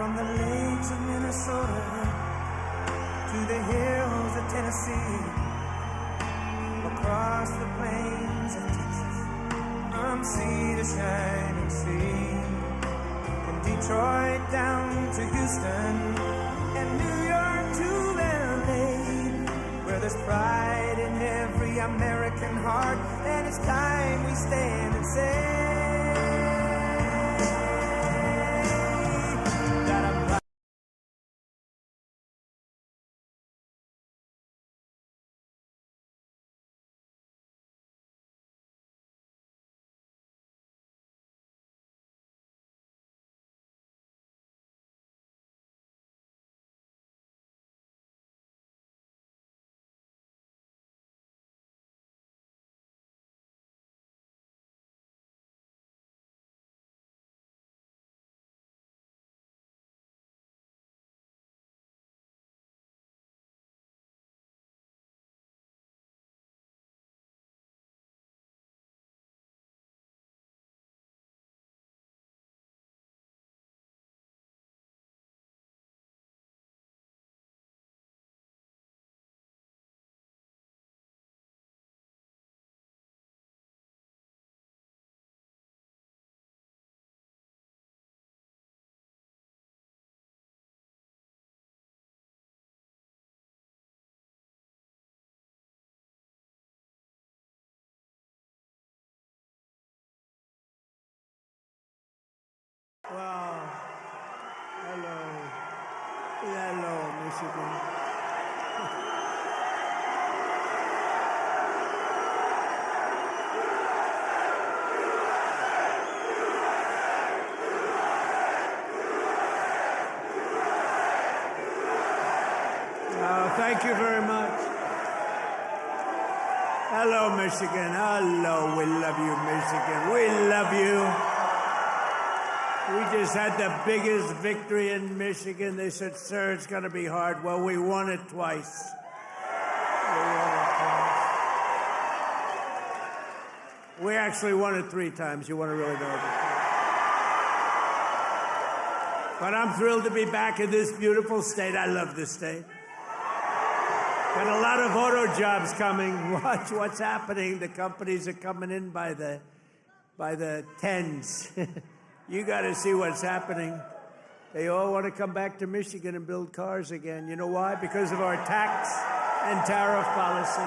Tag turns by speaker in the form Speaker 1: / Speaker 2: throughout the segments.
Speaker 1: From the lakes of Minnesota to the hills of Tennessee, across the plains of Texas, from sea to shining sea, from Detroit down to Houston and New York to LA, where there's pride in every American heart, and it's time we stand and say that I'm proud.
Speaker 2: Wow. Hello, Michigan. Thank you very much. Hello, Michigan. Hello, we love you, Michigan. We love you. We just had the biggest victory in Michigan. They said, sir, it's going to be hard. Well, we won it twice. We actually won it 3 times. You want to really know it. But I'm thrilled to be back in this beautiful state. I love this state. Got a lot of auto jobs coming. Watch what's happening. The companies are coming in by the tens. You got to see what's happening. They all want to come back to Michigan and build cars again. You know why? Because of our tax and tariff policy.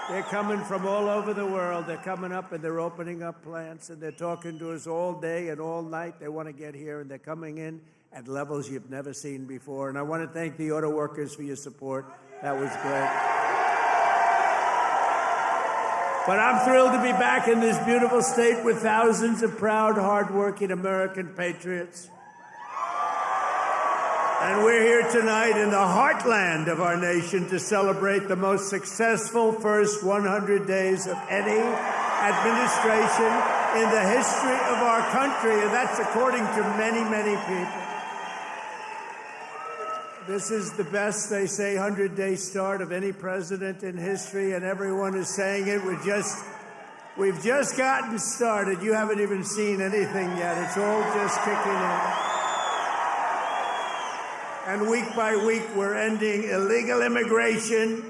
Speaker 2: They're coming from all over the world. They're coming up and they're opening up plants and they're talking to us all day and all night. They want to get here and they're coming in at levels you've never seen before. And I want to thank the auto workers for your support. That was great. But I'm thrilled to be back in this beautiful state with thousands of proud, hardworking American patriots. And we're here tonight in the heartland of our nation to celebrate the most successful first 100 days of any administration in the history of our country. And that's according to many, many people. This is the best, they say, 100-day start of any president in history, and everyone is saying it. We've just gotten started. You haven't even seen anything yet. It's all just kicking in. And week by week, we're ending illegal immigration.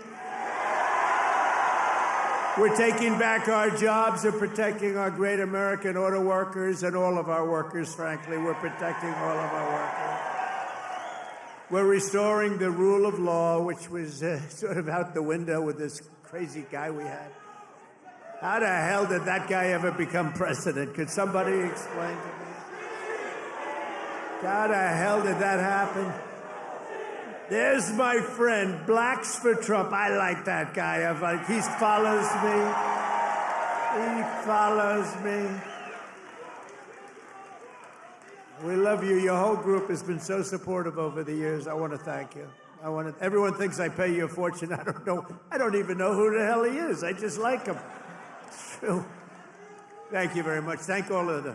Speaker 2: We're taking back our jobs and protecting our great American auto workers and all of our workers, frankly. We're protecting all of our workers. We're restoring the rule of law, which was sort of out the window with this crazy guy we had. How the hell did that guy ever become president? Could somebody explain to me? How the hell did that happen? There's my friend, Blacks for Trump. I like that guy. He follows me. He follows me. We love you. Your whole group has been so supportive over the years. I want to thank you. Everyone thinks I pay you a fortune. I don't know. I don't even know who the hell he is. I just like him. It's true. Thank you very much. Thank all of the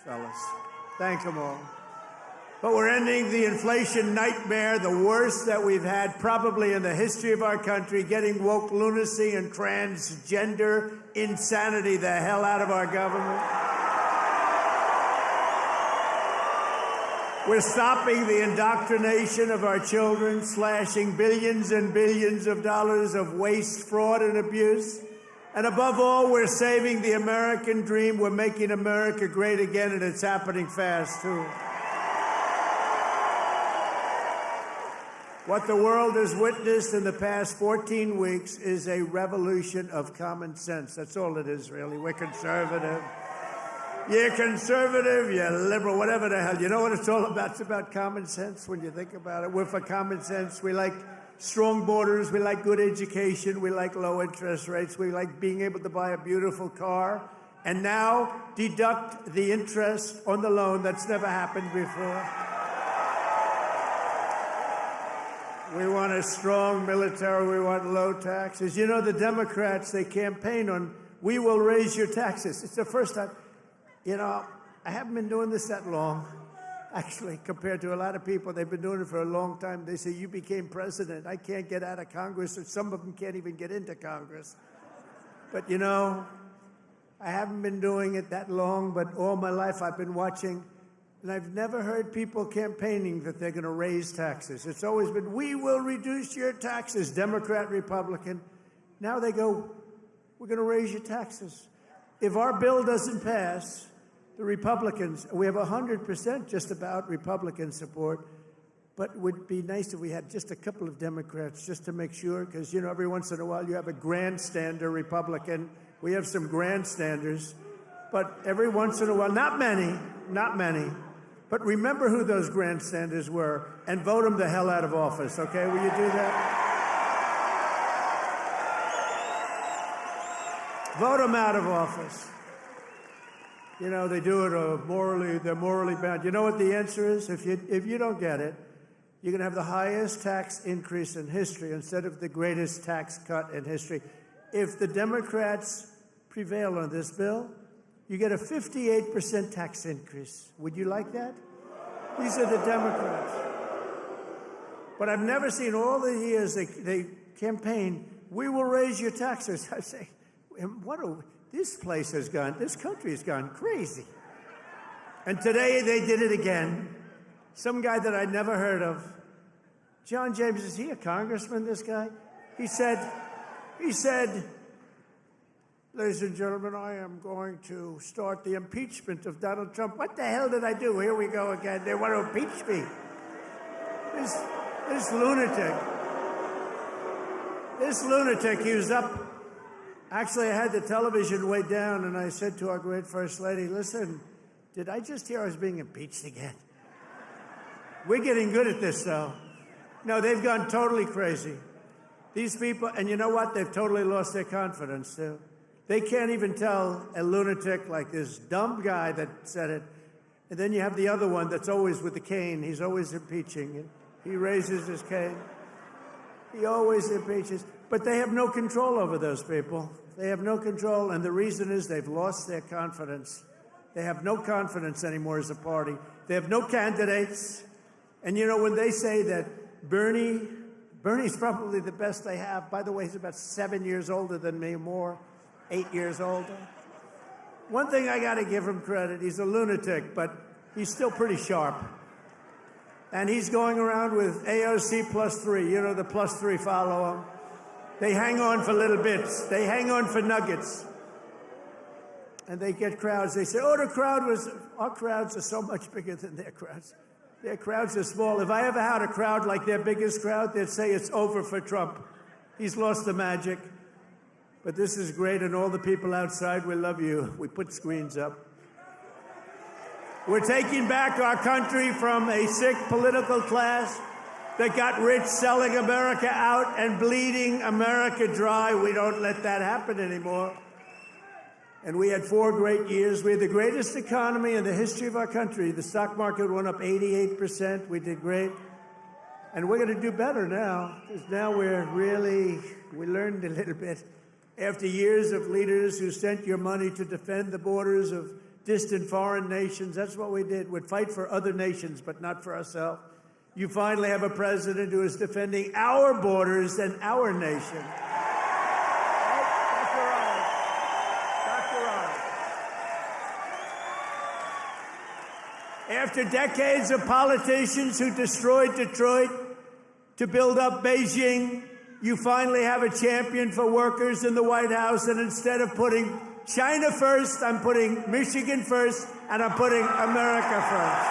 Speaker 2: fellas. Thank them all. But we're ending the inflation nightmare, the worst that we've had probably in the history of our country, getting woke lunacy and transgender insanity the hell out of our government. We're stopping the indoctrination of our children, slashing billions and billions of dollars of waste, fraud, and abuse. And above all, we're saving the American dream. We're making America great again, and it's happening fast, too. What the world has witnessed in the past 14 weeks is a revolution of common sense. That's all it is, really. We're conservative. You're conservative, you're liberal, whatever the hell. You know what it's all about? It's about common sense when you think about it. We're for common sense. We like strong borders. We like good education. We like low interest rates. We like being able to buy a beautiful car. And now deduct the interest on the loan. That's never happened before. We want a strong military. We want low taxes. You know, the Democrats, they campaign on, we will raise your taxes. It's the first time. You know, I haven't been doing this that long, actually, compared to a lot of people. They've been doing it for a long time. They say, you became president. I can't get out of Congress, or some of them can't even get into Congress. But, you know, I haven't been doing it that long, but all my life I've been watching, and I've never heard people campaigning that they're going to raise taxes. It's always been, we will reduce your taxes, Democrat, Republican. Now they go, we're going to raise your taxes. If our bill doesn't pass, the Republicans, we have 100% just about Republican support, but it would be nice if we had just a couple of Democrats just to make sure, because, you know, every once in a while you have a grandstander Republican. We have some grandstanders, but every once in a while, not many, but remember who those grandstanders were and vote them the hell out of office, okay? Will you do that? Vote them out of office. You know, they do it they're morally bound. You know what the answer is? If you don't get it, you're going to have the highest tax increase in history instead of the greatest tax cut in history. If the Democrats prevail on this bill, you get a 58% tax increase. Would you like that? These are the Democrats. But I've never seen all the years they campaign, we will raise your taxes. I say, this country has gone crazy. And today they did it again. Some guy that I'd never heard of. John James, is he a congressman, this guy? He said, ladies and gentlemen, I am going to start the impeachment of Donald Trump. What the hell did I do? Here we go again. They want to impeach me. This lunatic, he was up. Actually, I had the television way down, and I said to our great First Lady, listen, did I just hear I was being impeached again? We're getting good at this, though. No, they've gone totally crazy. These people, and you know what? They've totally lost their confidence, too. They can't even tell a lunatic like this dumb guy that said it. And then you have the other one that's always with the cane. He's always impeaching. He raises his cane. He always impeaches. But they have no control over those people. They have no control, and the reason is they've lost their confidence. They have no confidence anymore as a party. They have no candidates. And, you know, when they say that Bernie's probably the best they have. By the way, he's about 7 years older than me, more, 8 years older. One thing I got to give him credit, he's a lunatic, but he's still pretty sharp. And he's going around with AOC +3. You know, the +3 follow him. They hang on for little bits. They hang on for nuggets. And they get crowds. They say, our crowds are so much bigger than their crowds. Their crowds are small. If I ever had a crowd like their biggest crowd, they'd say it's over for Trump. He's lost the magic. But this is great, and all the people outside, we love you. We put screens up. We're taking back our country from a sick political class that got rich selling America out and bleeding America dry. We don't let that happen anymore. And we had 4 great years. We had the greatest economy in the history of our country. The stock market went up 88%. We did great. And we're going to do better now, because now we learned a little bit. After years of leaders who sent your money to defend the borders of distant foreign nations, that's what we did. We'd fight for other nations, but not for ourselves. You finally have a president who is defending our borders and our nation. After decades of politicians who destroyed Detroit to build up Beijing, you finally have a champion for workers in the White House, and instead of putting China first, I'm putting Michigan first, and I'm putting America first.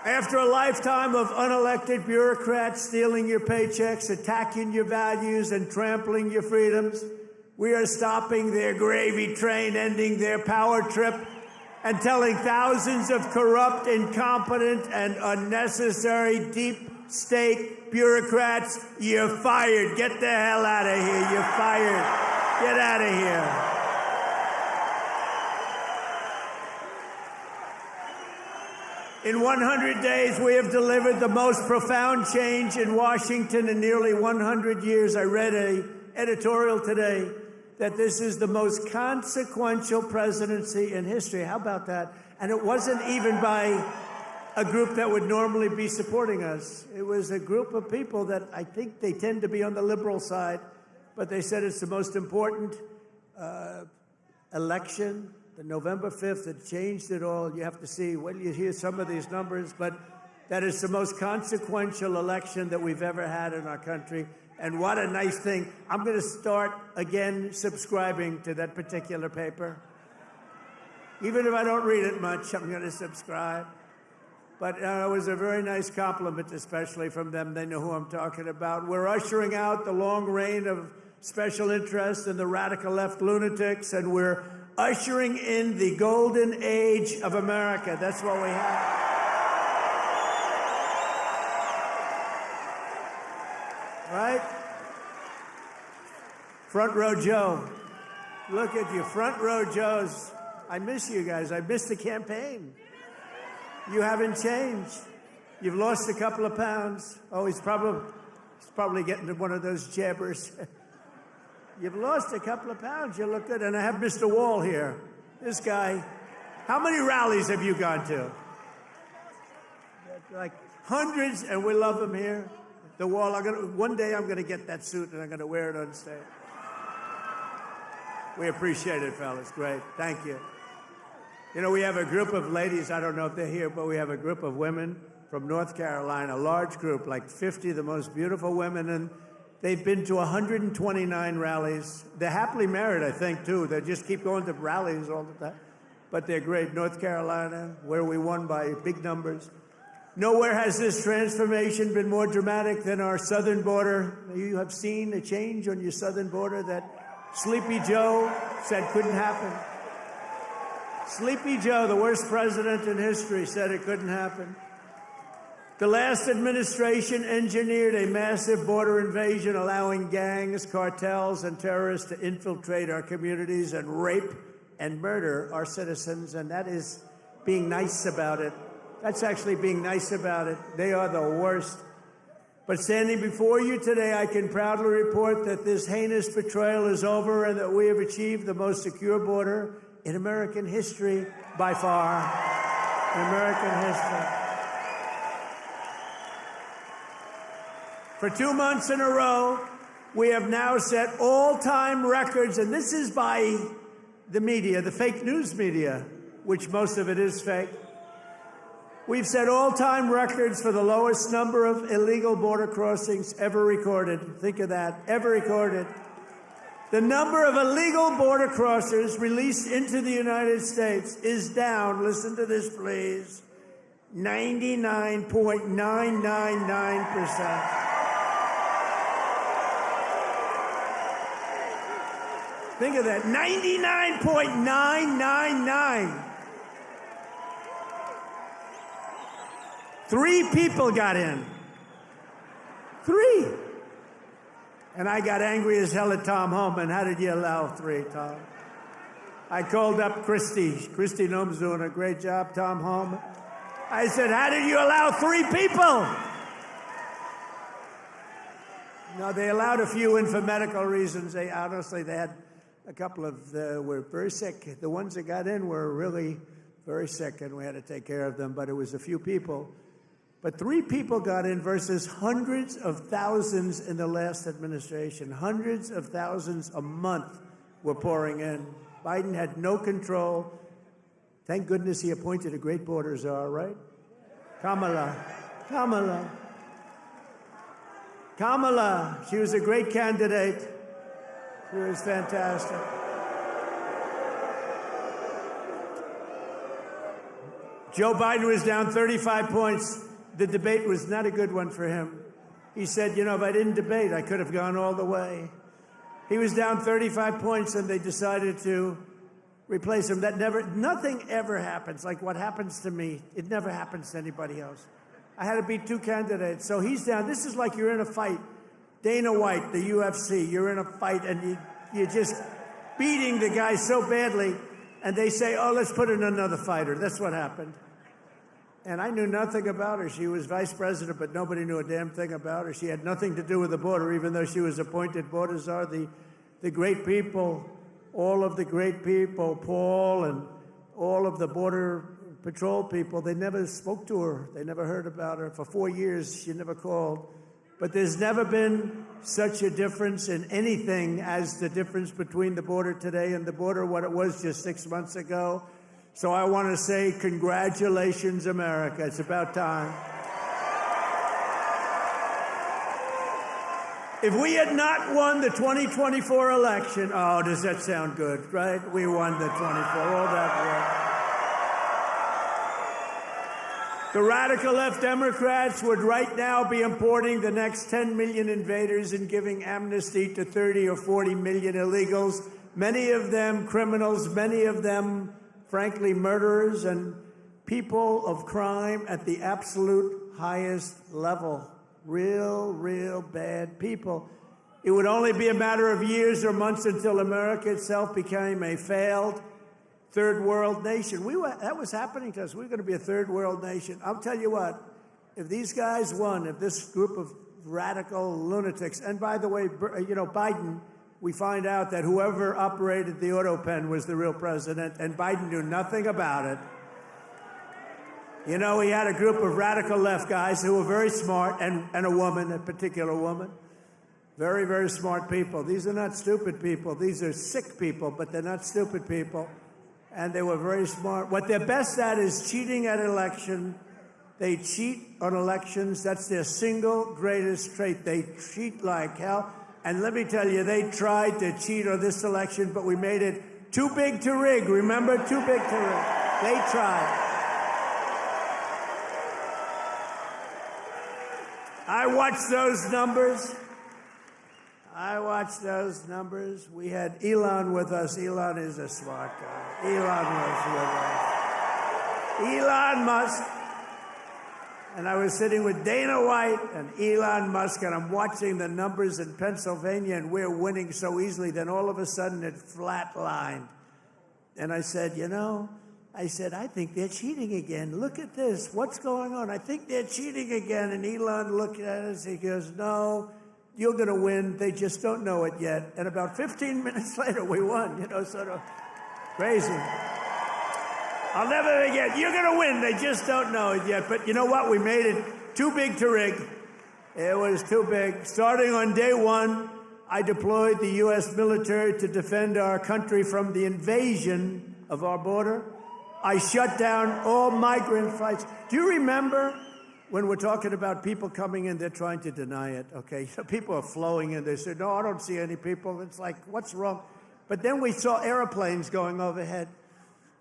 Speaker 2: After a lifetime of unelected bureaucrats stealing your paychecks, attacking your values, and trampling your freedoms, we are stopping their gravy train, ending their power trip, and telling thousands of corrupt, incompetent, and unnecessary deep state bureaucrats, you're fired. Get the hell out of here. You're fired. Get out of here. In 100 days, we have delivered the most profound change in Washington in nearly 100 years. I read an editorial today that this is the most consequential presidency in history. How about that? And it wasn't even by a group that would normally be supporting us. It was a group of people that I think they tend to be on the liberal side, but they said it's the most important election. The November 5th, it changed it all. You have to see, when you hear some of these numbers, but that is the most consequential election that we've ever had in our country. And what a nice thing. I'm going to start again subscribing to that particular paper. Even if I don't read it much, I'm going to subscribe. But it was a very nice compliment, especially from them. They know who I'm talking about. We're ushering out the long reign of special interests and the radical left lunatics, and we're ushering in the golden age of America. That's what we have. Right? Front row Joe. Look at you, front row Joes. I miss you guys. I miss the campaign. You haven't changed. You've lost a couple of pounds. Oh, he's probably getting to one of those jabbers. You've lost a couple of pounds. You look good. And I have Mr. Wall here. This guy. How many rallies have you gone to? Like hundreds, and we love him here. The Wall. One day I'm going to get that suit and I'm going to wear it on stage. We appreciate it, fellas. Great. Thank you. You know, we have a group of ladies. I don't know if they're here, but we have a group of women from North Carolina, a large group, like 50 of the most beautiful women, and they've been to 129 rallies. They're happily married, I think, too. They just keep going to rallies all the time. But they're great. North Carolina, where we won by big numbers. Nowhere has this transformation been more dramatic than our southern border. You have seen a change on your southern border that Sleepy Joe said couldn't happen. Sleepy Joe, the worst president in history, said it couldn't happen. The last administration engineered a massive border invasion, allowing gangs, cartels, and terrorists to infiltrate our communities and rape and murder our citizens, and that is being nice about it. That's actually being nice about it. They are the worst. But standing before you today, I can proudly report that this heinous betrayal is over and that we have achieved the most secure border in American history by far. In American history. For 2 months in a row, we have now set all-time records, and this is by the media, the fake news media, which most of it is fake. We've set all-time records for the lowest number of illegal border crossings ever recorded. Think of that, ever recorded. The number of illegal border crossers released into the United States is down, listen to this please, 99.999%. Think of that, 99.999. 3 people got in. 3. And I got angry as hell at Tom Homan. How did you allow 3, Tom? I called up Christy. Christy Noem's doing a great job, Tom Homan. I said, how did you allow 3 people? No, they allowed a few in for medical reasons. They had a couple of, were very sick. The ones that got in were really very sick, and we had to take care of them, but it was a few people. But 3 people got in versus hundreds of thousands in the last administration. Hundreds of thousands a month were pouring in. Biden had no control. Thank goodness he appointed a great border czar, right? Kamala. She was a great candidate. She was fantastic. Joe Biden was down 35 points. The debate was not a good one for him. He said, you know, if I didn't debate, I could have gone all the way. He was down 35 points, and they decided to replace him. Nothing ever happens like what happens to me. It never happens to anybody else. I had to beat 2 candidates. So he's down. This is like you're in a fight. Dana White, the UFC, you're in a fight, and you're just beating the guy so badly, and they say, oh, let's put in another fighter. That's what happened. And I knew nothing about her. She was vice president, but nobody knew a damn thing about her. She had nothing to do with the border, even though she was appointed border czar. The great people, all of the great people, Paul and all of the Border Patrol people, they never spoke to her. They never heard about her. For 4 years, she never called. But there's never been such a difference in anything as the difference between the border today and the border what it was just 6 months ago. So I want to say congratulations, America. It's about time. If we had not won the 2024 election, oh, does that sound good, right? We won the 24, all that work. The radical left Democrats would right now be importing the next 10 million invaders and giving amnesty to 30 or 40 million illegals, many of them criminals, many of them, frankly, murderers and people of crime at the absolute highest level. Real bad people. It would only be a matter of years or months until America itself became a failed third world nation. That was happening to us. We were going to be a third world nation. I'll tell you what, if these guys won, if this group of radical lunatics, and by the way, you know, Biden, we find out that whoever operated the auto pen was the real president, and Biden knew nothing about it. You know, he had a group of radical left guys who were very smart, and a woman, a particular woman. Very smart people. These are not stupid people. These are sick people, but they're not stupid people. And they were very smart. What they're best at is cheating at election. They cheat on elections. That's their single greatest trait. They cheat like hell. And let me tell you, they tried to cheat on this election, but we made it too big to rig. Remember? Too big to rig. They tried. I watched those numbers. We had Elon with us. Elon is a smart guy. Elon was with us. Elon Musk. And I was sitting with Dana White and Elon Musk, and I'm watching the numbers in Pennsylvania, and we're winning so easily. Then all of a sudden it flatlined. And I said, I think they're cheating again. Look at this. What's going on? I think they're cheating again. And Elon looked at us. He goes, no, you're going to win. They just don't know it yet. And about 15 minutes later, we won, sort of crazy. I'll never forget. You're going to win. They just don't know it yet. But you know what? We made it too big to rig. It was too big. Starting on day one, I deployed the U.S. military to defend our country from the invasion of our border. I shut down all migrant flights. Do you remember when we're talking about people coming in, they're trying to deny it, okay? So people are flowing in. They say, no, I don't see any people. It's like, what's wrong? But then we saw airplanes going overhead.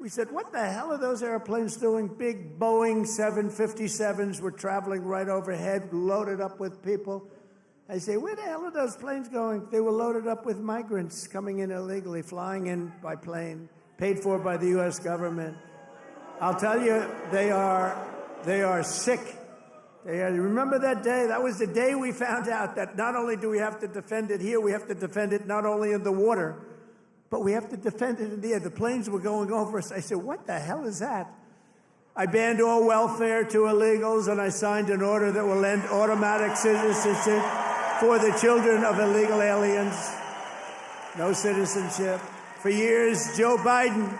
Speaker 2: We said, what the hell are those airplanes doing? Big Boeing 757s were traveling right overhead, loaded up with people. I say, where the hell are those planes going? They were loaded up with migrants coming in illegally, flying in by plane, paid for by the U.S. government. I'll tell you, they are sick. Remember that day? That was the day we found out that not only do we have to defend it here, we have to defend it not only in the water, but we have to defend it in the air. The planes were going over us. I said, what the hell is that? I banned all welfare to illegals, and I signed an order that will end automatic citizenship for the children of illegal aliens. No citizenship. For years, Joe Biden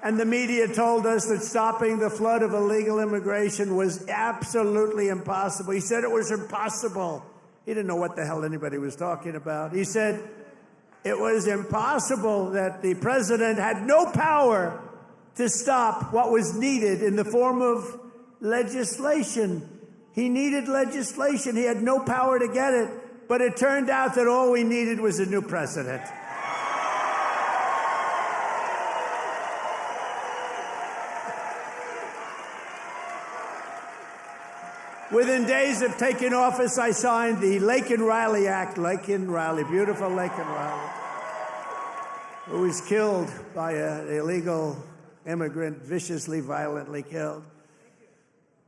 Speaker 2: And the media told us that stopping the flood of illegal immigration was absolutely impossible. He said it was impossible. He didn't know what the hell anybody was talking about. He said it was impossible, that the president had no power to stop what was needed in the form of legislation. He needed legislation. He had no power to get it. But it turned out that all we needed was a new president. Within days of taking office, I signed the Laken Riley Act. Laken Riley, beautiful Laken Riley, who was killed by an illegal immigrant, viciously, violently killed.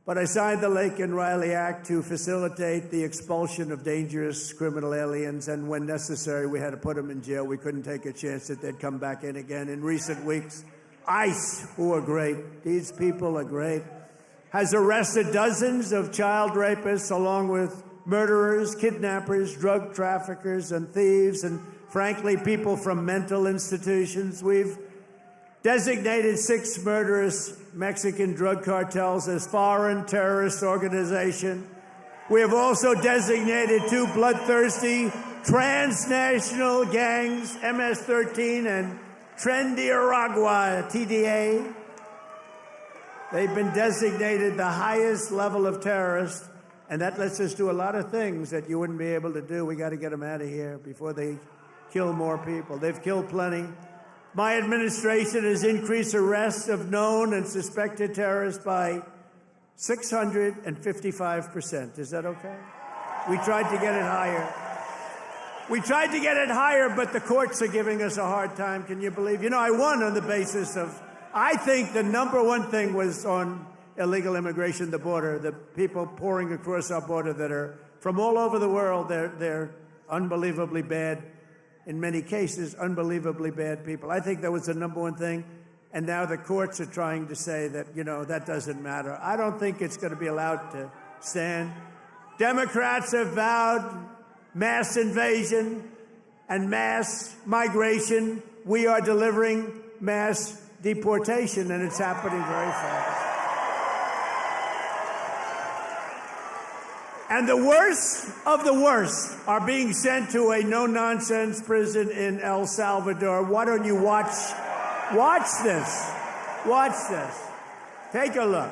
Speaker 2: But I signed the Laken Riley Act to facilitate the expulsion of dangerous criminal aliens, and when necessary, we had to put them in jail. We couldn't take a chance that they'd come back in again. In recent weeks, ICE, who are great, these people are great, has arrested dozens of child rapists, along with murderers, kidnappers, drug traffickers, and thieves, and frankly, people from mental institutions. We've designated 6 murderous Mexican drug cartels as foreign terrorist organizations. We have also designated 2 bloodthirsty transnational gangs, MS-13 and Trendiaragua, TDA. They've been designated the highest level of terrorists, and that lets us do a lot of things that you wouldn't be able to do. We got to get them out of here before they kill more people. They've killed plenty. My administration has increased arrests of known and suspected terrorists by 655%. Is that okay? We tried to get it higher. We tried to get it higher, but the courts are giving us a hard time. Can you believe? You know, I won on the basis of, I think the number one thing was on illegal immigration, the border, the people pouring across our border that are from all over the world. They're unbelievably bad, in many cases, unbelievably bad people. I think that was the number one thing. And now the courts are trying to say that, you know, that doesn't matter. I don't think it's going to be allowed to stand. Democrats have vowed mass invasion and mass migration. We are delivering mass deportation, and it's happening very fast. And the worst of the worst are being sent to a no-nonsense prison in El Salvador. Why don't you watch this? Watch this. Take a look.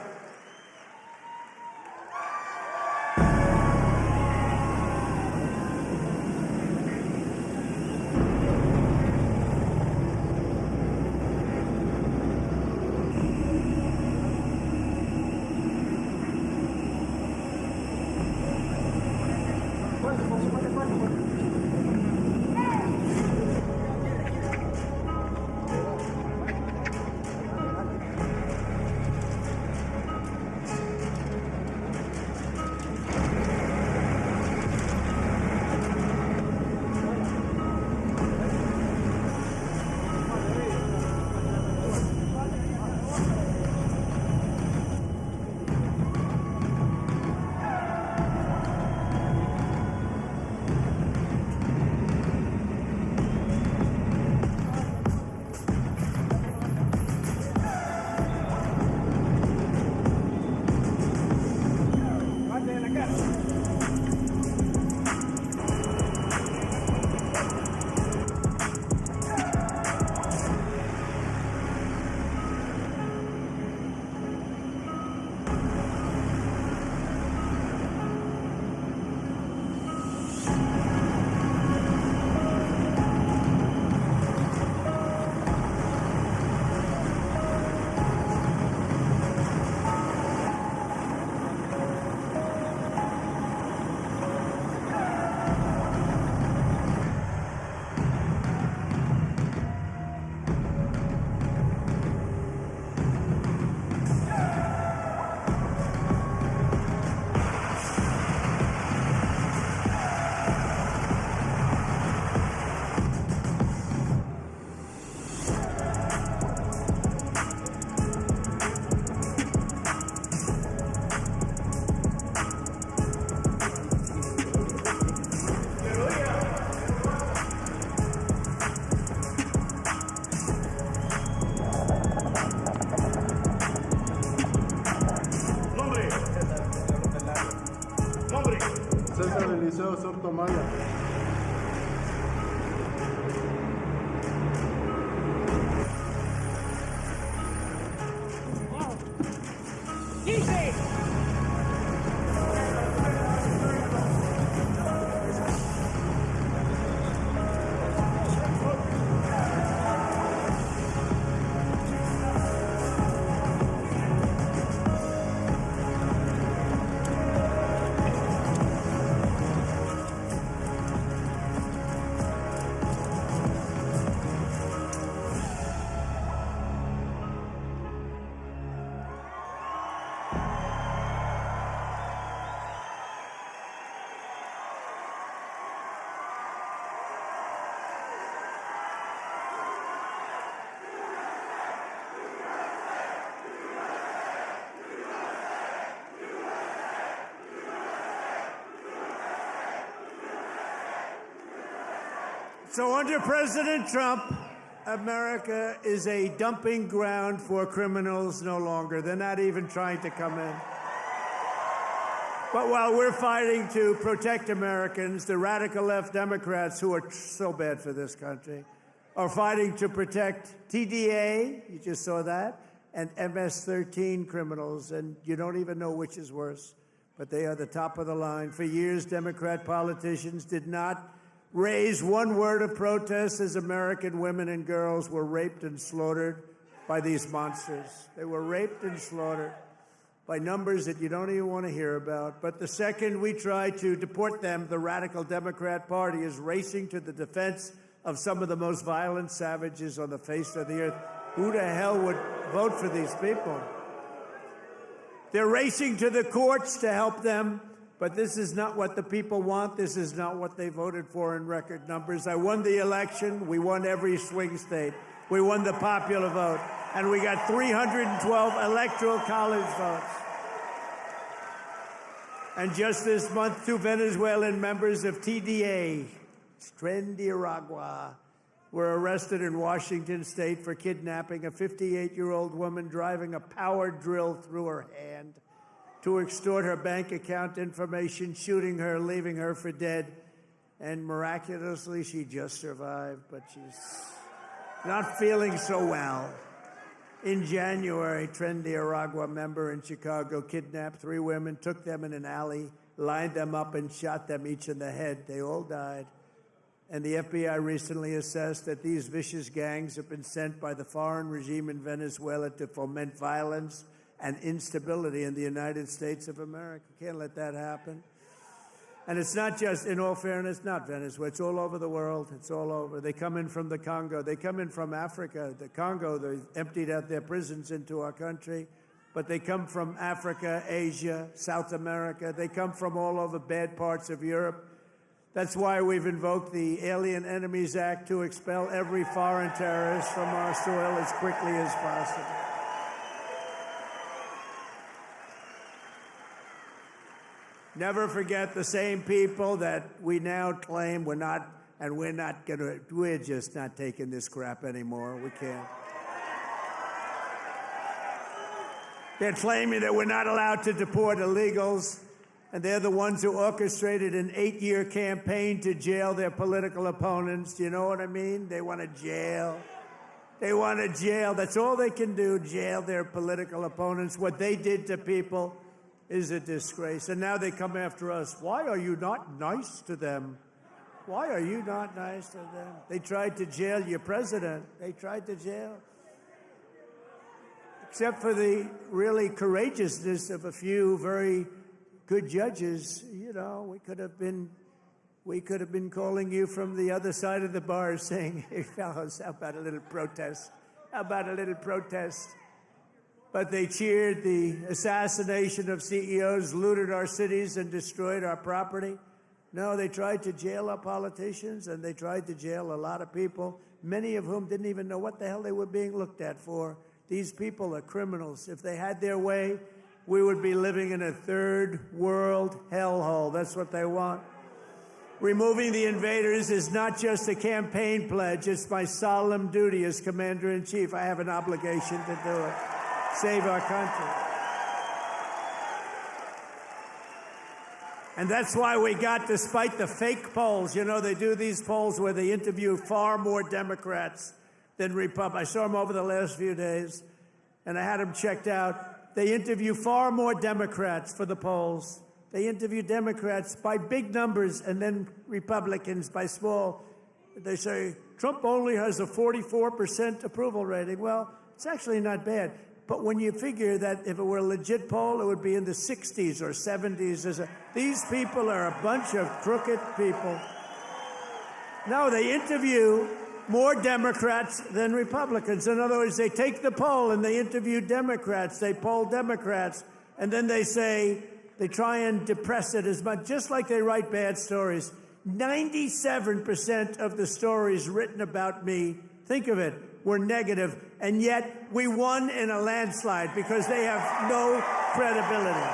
Speaker 2: tomarla. So under President Trump, America is a dumping ground for criminals no longer. They're not even trying to come in. But while we're fighting to protect Americans, the radical left Democrats, who are so bad for this country, are fighting to protect TDA, you just saw that, and MS-13 criminals, and you don't even know which is worse, but they are the top of the line. For years, Democrat politicians did not raise one word of protest as American women and girls were raped and slaughtered by these monsters. They were raped and slaughtered by numbers that you don't even want to hear about. But the second we try to deport them, the radical Democrat Party is racing to the defense of some of the most violent savages on the face of the earth. Who the hell would vote for these people? They're racing to the courts to help them. But this is not what the people want. This is not what they voted for in record numbers. I won the election. We won every swing state. We won the popular vote. And we got 312 electoral college votes. And just this month, 2 Venezuelan members of TDA, Tren de Aragua, were arrested in Washington state for kidnapping a 58-year-old woman driving a power drill through her hand to extort her bank account information, shooting her, leaving her for dead. And miraculously, she just survived, but she's not feeling so well. In January, Tren de Aragua member in Chicago kidnapped 3 women, took them in an alley, lined them up, and shot them each in the head. They all died. And the FBI recently assessed that these vicious gangs have been sent by the foreign regime in Venezuela to foment violence and instability in the United States of America. Can't let that happen. And it's not just, in all fairness, not Venezuela. It's all over the world. It's all over. They come in from the Congo. They come in from Africa. The Congo, they emptied out their prisons into our country. But they come from Africa, Asia, South America. They come from all over bad parts of Europe. That's why we've invoked the Alien Enemies Act to expel every foreign terrorist from our soil as quickly as possible. Never forget the same people that we now claim we're just not taking this crap anymore. We can't. They're claiming that we're not allowed to deport illegals, and they're the ones who orchestrated an 8-year campaign to jail their political opponents. Do you know what I mean? They want to jail. They want to jail. That's all they can do, jail their political opponents. What they did to people is a disgrace. And now they come after us. Why are you not nice to them? Why are you not nice to them? They tried to jail your president. They tried to jail. Except for the really courageousness of a few very good judges, you know, we could have been calling you from the other side of the bar saying, hey, fellows, how about a little protest? How about a little protest? But they cheered the assassination of CEOs, looted our cities, and destroyed our property. No, they tried to jail our politicians, and they tried to jail a lot of people, many of whom didn't even know what the hell they were being looked at for. These people are criminals. If they had their way, we would be living in a third world hellhole. That's what they want. Removing the invaders is not just a campaign pledge. It's my solemn duty as Commander-in-Chief. I have an obligation to do it. Save our country. And that's why we got, despite the fake polls, you know, they do these polls where they interview far more Democrats than Republicans. I saw them over the last few days, and I had them checked out. They interview far more Democrats for the polls. They interview Democrats by big numbers and then Republicans by small. They say, Trump only has a 44% approval rating. Well, it's actually not bad. But when you figure that if it were a legit poll, it would be in the 60s or 70s. These people are a bunch of crooked people. No, they interview more Democrats than Republicans. In other words, they take the poll and they interview Democrats. They poll Democrats. And then they say, they try and depress it as much, just like they write bad stories. 97% of the stories written about me, think of it, were negative, and yet we won in a landslide because they have no credibility.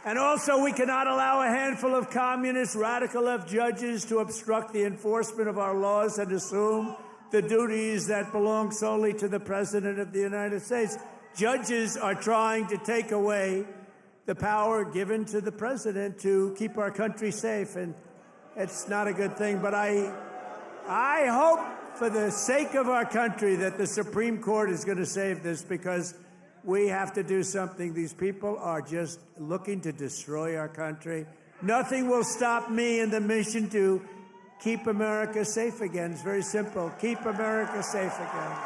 Speaker 2: And also, we cannot allow a handful of communist, radical left judges to obstruct the enforcement of our laws and assume the duties that belong solely to the President of the United States. Judges are trying to take away the power given to the President to keep our country safe, and it's not a good thing. But I hope, for the sake of our country, that the Supreme Court is going to save this, because we have to do something. These people are just looking to destroy our country. Nothing will stop me in the mission to keep America safe again. It's very simple. Keep America safe again.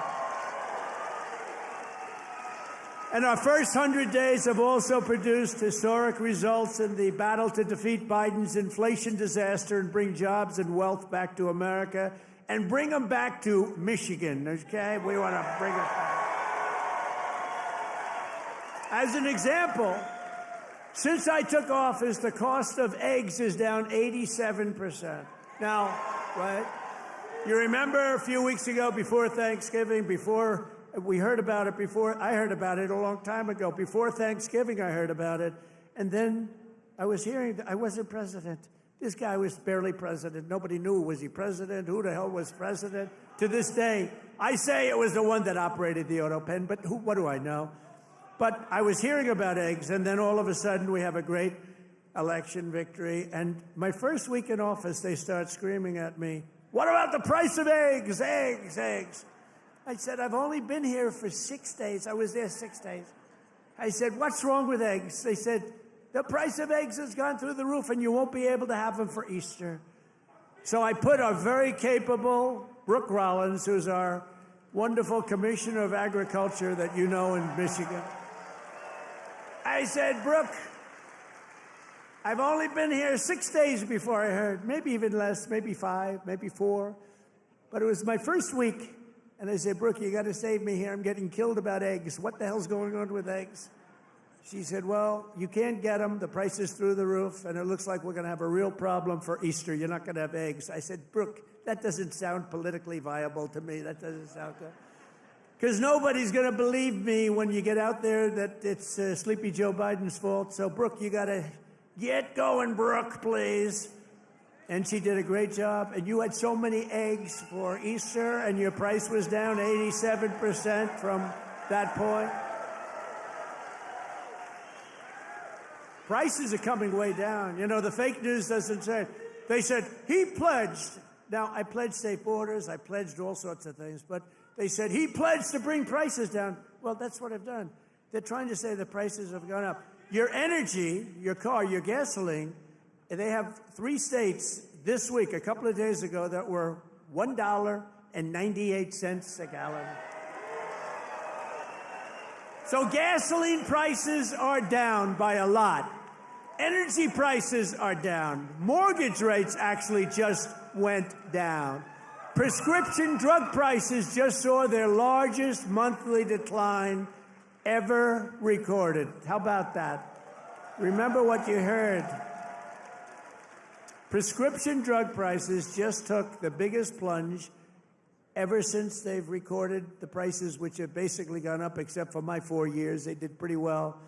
Speaker 2: And our first 100 days have also produced historic results in the battle to defeat Biden's inflation disaster and bring jobs and wealth back to America and bring them back to Michigan, okay? We want to bring it back. As an example, since I took office, the cost of eggs is down 87%. Now, right? You remember a few weeks ago, before Thanksgiving, we heard about it I heard about it a long time ago. Before Thanksgiving, I heard about it. And then I was hearing that I wasn't president. This guy was barely president. Nobody knew, was he president? Who the hell was president? To this day, I say it was the one that operated the auto pen, but what do I know? But I was hearing about eggs, and then all of a sudden we have a great election victory. And my first week in office, they start screaming at me, "What about the price of eggs? Eggs, eggs." I said, "I've only been here for 6 days. I was there 6 days." I said, "What's wrong with eggs?" They said, "The price of eggs has gone through the roof and you won't be able to have them for Easter." So I put our very capable Brooke Rollins, who's our wonderful Commissioner of Agriculture that you know in Michigan. I said, "Brooke, I've only been here 6 days before I heard, maybe even less, maybe 5, maybe 4. But it was my first week. And I said, "Brooke, you got to save me here. I'm getting killed about eggs. What the hell's going on with eggs?" She said, "Well, you can't get them. The price is through the roof, and it looks like we're going to have a real problem for Easter. You're not going to have eggs." I said, "Brooke, that doesn't sound politically viable to me. That doesn't sound good." Because nobody's going to believe me when you get out there that it's Sleepy Joe Biden's fault. So, Brooke, you got to get going, Brooke, please. And she did a great job. And you had so many eggs for Easter, and your price was down 87% from that point. Prices are coming way down. You know, the fake news doesn't say. They said, he pledged. Now, I pledged safe borders. I pledged all sorts of things. But they said, he pledged to bring prices down. Well, that's what I've done. They're trying to say the prices have gone up. Your energy, your car, your gasoline, they have 3 states this week, a couple of days ago, that were $1.98 a gallon. So gasoline prices are down by a lot. Energy prices are down. Mortgage rates actually just went down. Prescription drug prices just saw their largest monthly decline ever recorded. How about that? Remember what you heard. Prescription drug prices just took the biggest plunge ever since they've recorded the prices, which have basically gone up, except for my 4 years. They did pretty well,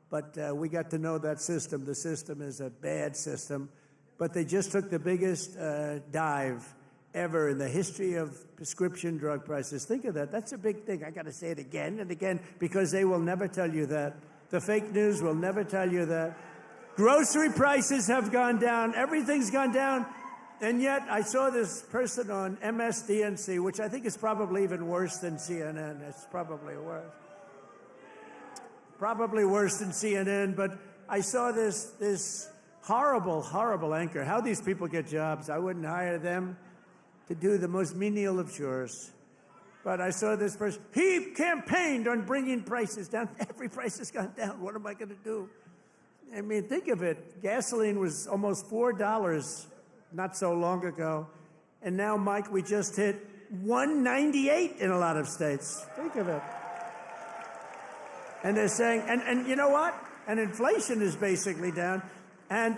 Speaker 2: but we got to know that system. The system is a bad system, but they just took the biggest dive ever in the history of prescription drug prices. Think of that. That's a big thing. I got to say it again and again because they will never tell you that. The fake news will never tell you that. Grocery prices have gone down. Everything's gone down. And yet I saw this person on MSDNC, which I think is probably even worse than CNN. It's probably worse. Probably worse than CNN. But I saw this horrible, horrible anchor. How these people get jobs. I wouldn't hire them to do the most menial of chores. But I saw this person. He campaigned on bringing prices down. Every price has gone down. What am I going to do? I mean, think of it. Gasoline was almost $4 not so long ago. And now, Mike, we just hit $1.98 in a lot of states. Think of it. And they're saying, and you know what? And inflation is basically down. And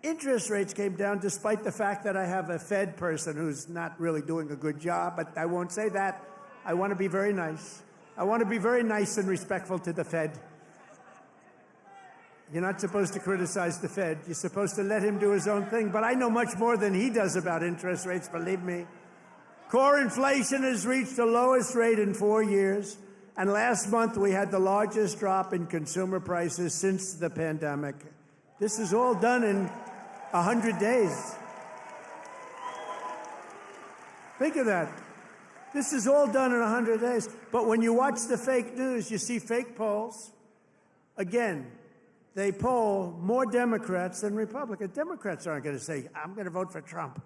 Speaker 2: interest rates came down despite the fact that I have a Fed person who's not really doing a good job, but I won't say that. I want to be very nice. I want to be very nice and respectful to the Fed. You're not supposed to criticize the Fed. You're supposed to let him do his own thing, but I know much more than he does about interest rates, believe me. Core inflation has reached the lowest rate in 4 years, and last month we had the largest drop in consumer prices since the pandemic. This is all done in 100 days. Think of that. This is all done in 100 days. But when you watch the fake news, you see fake polls. Again, they poll more Democrats than Republicans. Democrats aren't going to say, I'm going to vote for Trump.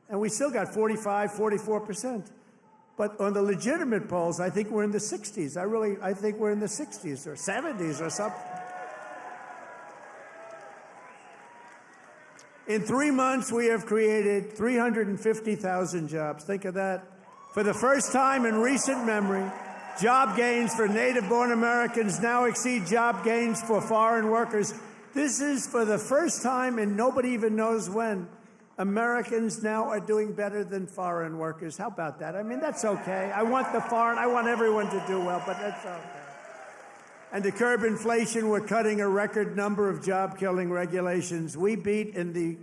Speaker 2: And we still got 45, 44%. But on the legitimate polls, I think we're in the 60s. I think we're in the 60s or 70s or something. In 3 months, we have created 350,000 jobs. Think of that. For the first time in recent memory, job gains for native-born Americans now exceed job gains for foreign workers. This is for the first time, and nobody even knows when, Americans now are doing better than foreign workers. How about that? I mean, that's okay. I want everyone to do well, but that's okay. And to curb inflation, we're cutting a record number of job-killing regulations. We beat in the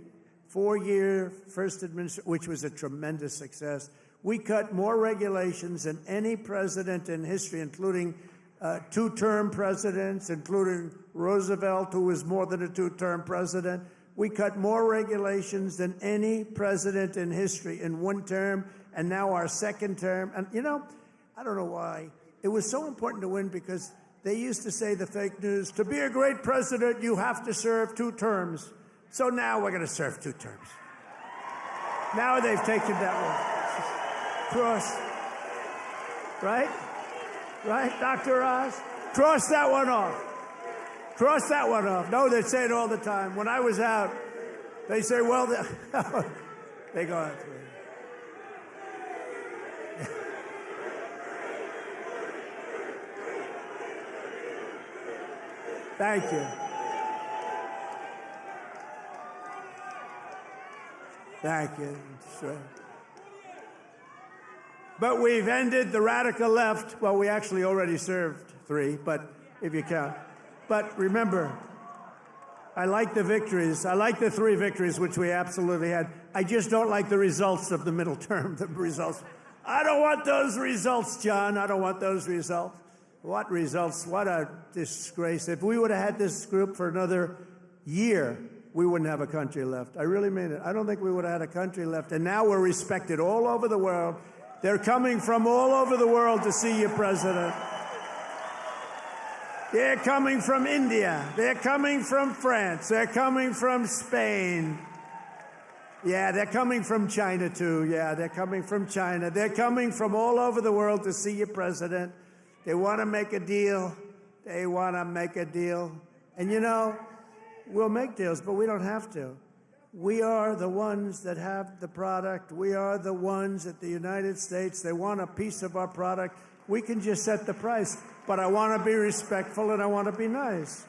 Speaker 2: 4-year first administration, which was a tremendous success. We cut more regulations than any president in history, including 2-term presidents, including Roosevelt, who was more than a 2-term president. We cut more regulations than any president in history in 1 term, and now our 2nd term. And, you know, I don't know why. It was so important to win because they used to say, the fake news, to be a great president, you have to serve 2 terms. So now we're going to serve 2 terms. Now they've taken that one. Cross. Right? Right, Dr. Oz? Cross that one off. Cross that one off. No, they say it all the time. When I was out, they say, well, they go out through. Thank you. Thank you. Sure. But we've ended the radical left. Well, we actually already served 3, but if you count. But remember, I like the victories. I like the 3 victories, which we absolutely had. I just don't like the results of the middle term, the results. I don't want those results, John. I don't want those results. What results? What a disgrace. If we would have had this group for another year, we wouldn't have a country left. I really mean it. I don't think we would have had a country left. And now we're respected all over the world. They're coming from all over the world to see you, President. They're coming from India. They're coming from France. They're coming from Spain. Yeah, they're coming from China, too. Yeah, they're coming from China. They're coming from all over the world to see you, President. They want to make a deal. They want to make a deal. And, you know, we'll make deals, but we don't have to. We are the ones that have the product. We are the ones at the United States. They want a piece of our product. We can just set the price. But I want to be respectful and I want to be nice.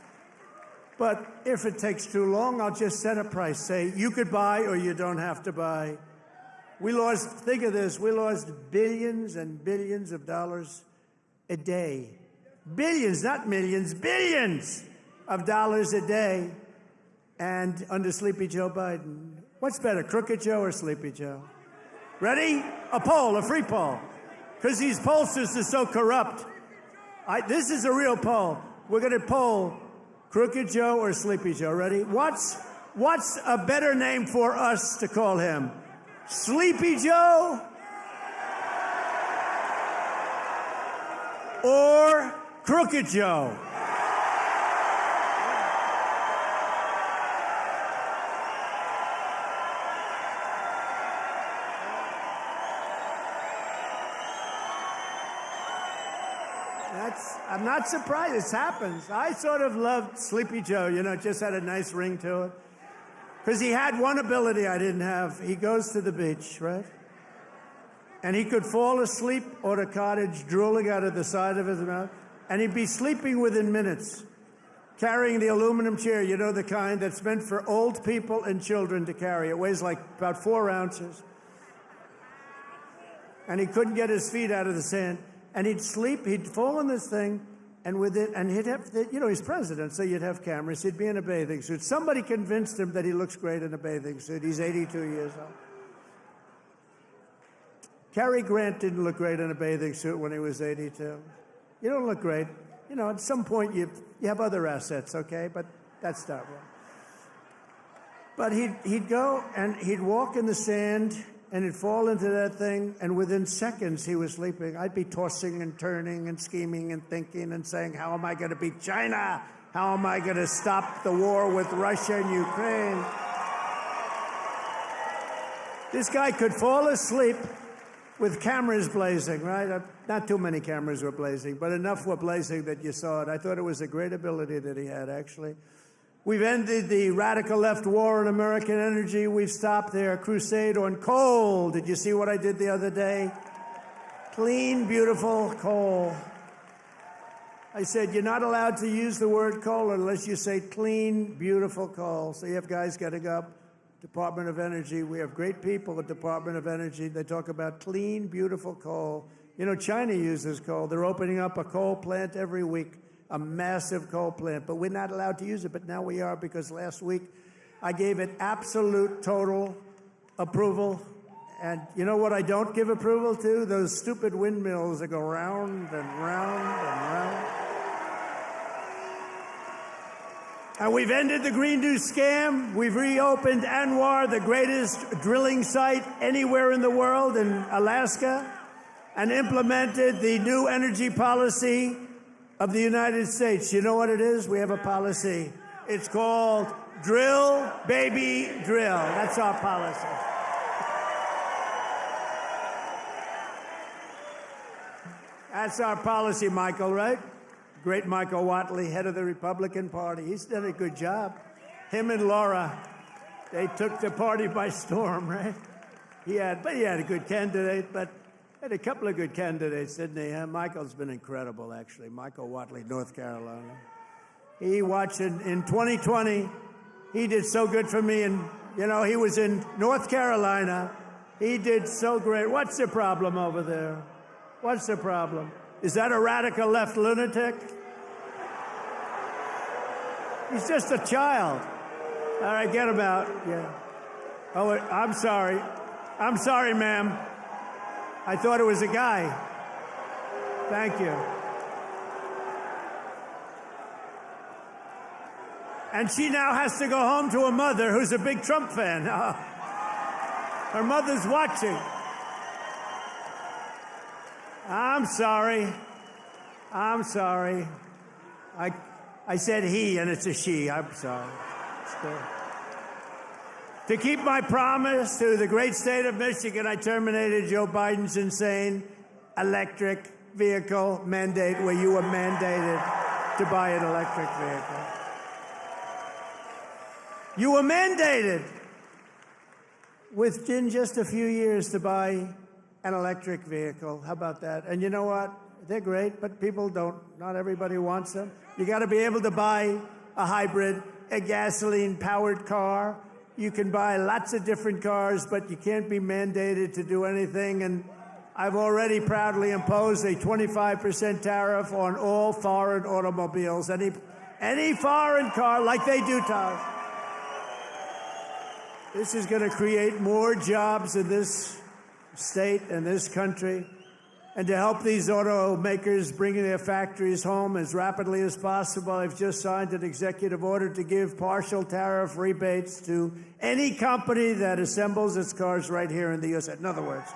Speaker 2: But if it takes too long, I'll just set a price. Say, you could buy or you don't have to buy. We lost, think of this, we lost billions and billions of dollars a day. Billions, not millions, billions of dollars a day. And under Sleepy Joe Biden. What's better, Crooked Joe or Sleepy Joe? Ready? A poll, a free poll. Because these pollsters are so corrupt. This is a real poll. We're going to poll Crooked Joe or Sleepy Joe. Ready? What's a better name for us to call him? Sleepy Joe or Crooked Joe? I'm not surprised. This happens. I sort of loved Sleepy Joe. You know, it just had a nice ring to it. Because he had one ability I didn't have. He goes to the beach, right? And he could fall asleep on a cottage, drooling out of the side of his mouth. And he'd be sleeping within minutes, carrying the aluminum chair, you know, the kind that's meant for old people and children to carry. It weighs like about 4 ounces. And he couldn't get his feet out of the sand. And he'd sleep, he'd fall on this thing, and with it, and he'd have, you know, he's president, so you'd have cameras. He'd be in a bathing suit. Somebody convinced him that he looks great in a bathing suit. He's 82 years old. Cary Grant didn't look great in a bathing suit when he was 82. You don't look great. You know, at some point you have other assets, okay? But that's not right. But he'd go and he'd walk in the sand, and he'd fall into that thing, and within seconds he was sleeping. I'd be tossing and turning and scheming and thinking and saying, how am I going to beat China? How am I going to stop the war with Russia and Ukraine? This guy could fall asleep with cameras blazing, right? Not too many cameras were blazing, but enough were blazing that you saw it. I thought it was a great ability that he had, actually. We've ended the radical left war on American energy. We've stopped their crusade on coal. Did you see what I did the other day? Clean, beautiful coal. I said, you're not allowed to use the word coal unless you say clean, beautiful coal. So you have guys getting up, Department of Energy. We have great people at Department of Energy. They talk about clean, beautiful coal. You know, China uses coal. They're opening up a coal plant every week. A massive coal plant, but we're not allowed to use it. But now we are, because last week I gave it absolute, total approval. And you know what I don't give approval to? Those stupid windmills that go round and round and round. And we've ended the Green New Scam. We've reopened ANWR, the greatest drilling site anywhere in the world, in Alaska, and implemented the new energy policy of the United States. You know what it is? We have a policy. It's called Drill, Baby, Drill. That's our policy. That's our policy, Michael, right? Great Michael Whatley, head of the Republican Party. He's done a good job. Him and Laura, they took the party by storm, right? He had a good candidate, but had a couple of good candidates, didn't he? Michael's been incredible, actually. Michael Whatley, North Carolina. He watched in 2020. He did so good for me. And, you know, he was in North Carolina. He did so great. What's the problem over there? What's the problem? Is that a radical left lunatic? He's just a child. All right, get him out. Yeah. Oh, I'm sorry. I'm sorry, ma'am. I thought it was a guy. Thank you. And she now has to go home to a mother who's a big Trump fan. Her mother's watching. I'm sorry. I'm sorry. I said he, and it's a she. I'm sorry. To keep my promise to the great state of Michigan, I terminated Joe Biden's insane electric vehicle mandate, where you were mandated to buy an electric vehicle. You were mandated within just a few years to buy an electric vehicle. How about that? And you know what? They're great, but people don't. Not everybody wants them. You got to be able to buy a hybrid, a gasoline-powered car. You can buy lots of different cars, but you can't be mandated to do anything. And I've already proudly imposed a 25% tariff on all foreign automobiles, any foreign car, like they do to us. This is going to create more jobs in this state and this country, and to help these automakers bring their factories home as rapidly as possible, I've just signed an executive order to give partial tariff rebates to any company that assembles its cars right here in the U.S. In other words,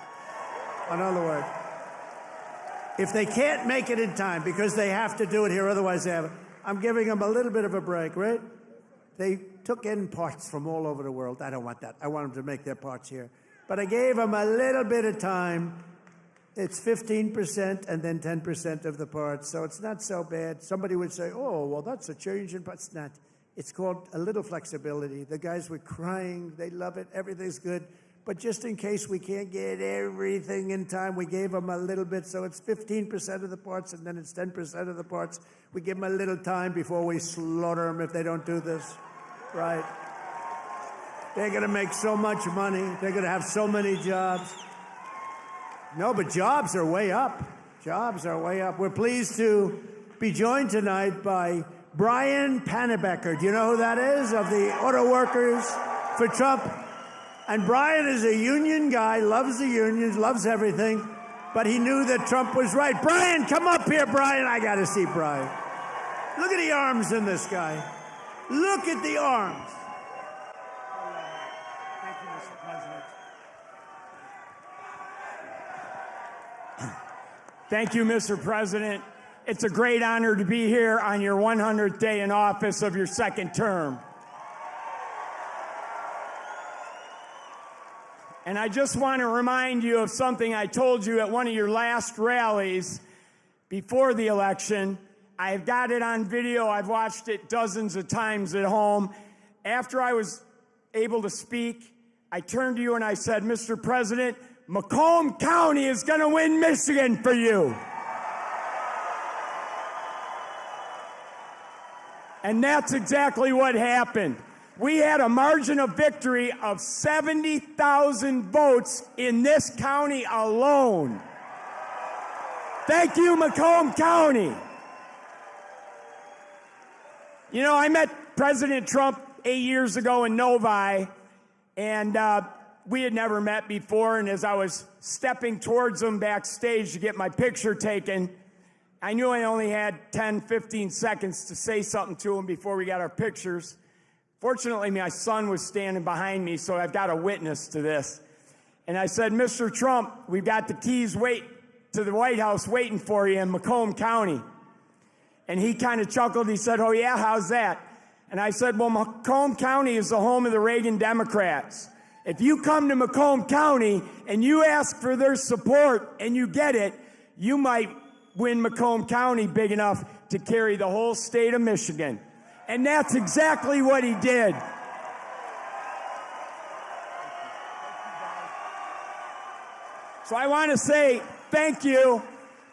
Speaker 2: if they can't make it in time because they have to do it here, otherwise they have it, I'm giving them a little bit of a break, right? They took in parts from all over the world. I don't want that. I want them to make their parts here. But I gave them a little bit of time. It's 15% and then 10% of the parts, so it's not so bad. Somebody would say, oh, well, that's a change in parts. It's not. It's called a little flexibility. The guys were crying. They love it. Everything's good. But just in case we can't get everything in time, we gave them a little bit. So it's 15% of the parts, and then it's 10% of the parts. We give them a little time before we slaughter them if they don't do this. Right. They're going to make so much money. They're going to have so many jobs. No, but jobs are way up. Jobs are way up. We're pleased to be joined tonight by Brian Panebecker. Do you know who that is? Of the auto workers for Trump. And Brian is a union guy, loves the unions, loves everything, but he knew that Trump was right. Brian, come up here, Brian. I got to see Brian. Look at the arms in this guy. Look at the arms. Thank you, Mr. President.
Speaker 3: Thank you, Mr. President. It's a great honor to be here on your 100th day in office of your second term. And I just want to remind you of something I told you at one of your last rallies before the election. I've got it on video. I've watched it dozens of times at home. After I was able to speak, I turned to you and I said, Mr. President, Macomb County is going to win Michigan for you. And that's exactly what happened. We had a margin of victory of 70,000 votes in this county alone. Thank you, Macomb County. You know, I met President Trump 8 years ago in Novi, and we had never met before, and as I was stepping towards him backstage to get my picture taken, I knew I only had 10, 15 seconds to say something to him before we got our pictures. Fortunately, my son was standing behind me, so I've got a witness to this. And I said, Mr. Trump, we've got the keys to the White House waiting for you in Macomb County. And he kind of chuckled. He said, oh, yeah, how's that? And I said, well, Macomb County is the home of the Reagan Democrats. If you come to Macomb County and you ask for their support and you get it, you might win Macomb County big enough to carry the whole state of Michigan. And that's exactly what he did. So I want to say thank you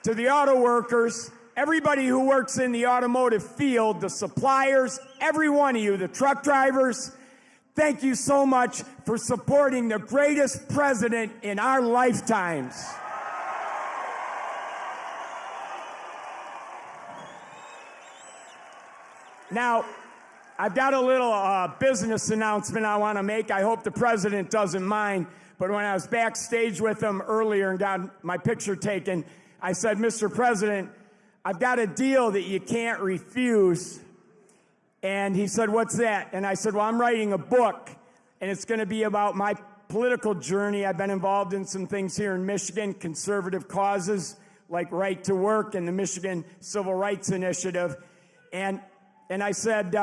Speaker 3: to the auto workers, everybody who works in the automotive field, the suppliers, every one of you, the truck drivers. Thank you so much for supporting the greatest president in our lifetimes. Now, I've got a little business announcement I want to make. I hope the president doesn't mind. But when I was backstage with him earlier and got my picture taken, I said, Mr. President, I've got a deal that you can't refuse. And he said, what's that? And I said, well, I'm writing a book, and it's going to be about my political journey. I've been involved in some things here in Michigan, conservative causes like right to work and the Michigan Civil Rights Initiative. And I said,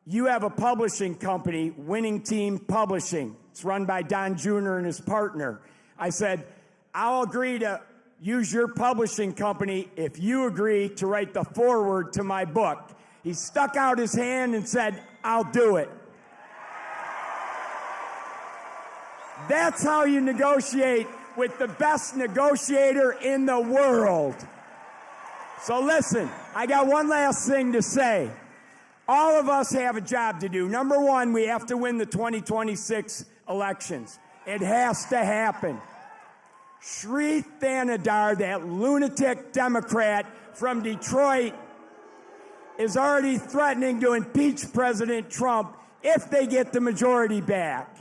Speaker 3: you have a publishing company, Winning Team Publishing. It's run by Don Jr. and his partner. I said, I'll agree to use your publishing company if you agree to write the foreword to my book. He stuck out his hand and said, I'll do it. That's how you negotiate with the best negotiator in the world. So listen, I got one last thing to say. All of us have a job to do. Number one, we have to win the 2026 elections. It has to happen. Sri Thanadar, that lunatic Democrat from Detroit, is already threatening to impeach President Trump if they get the majority back.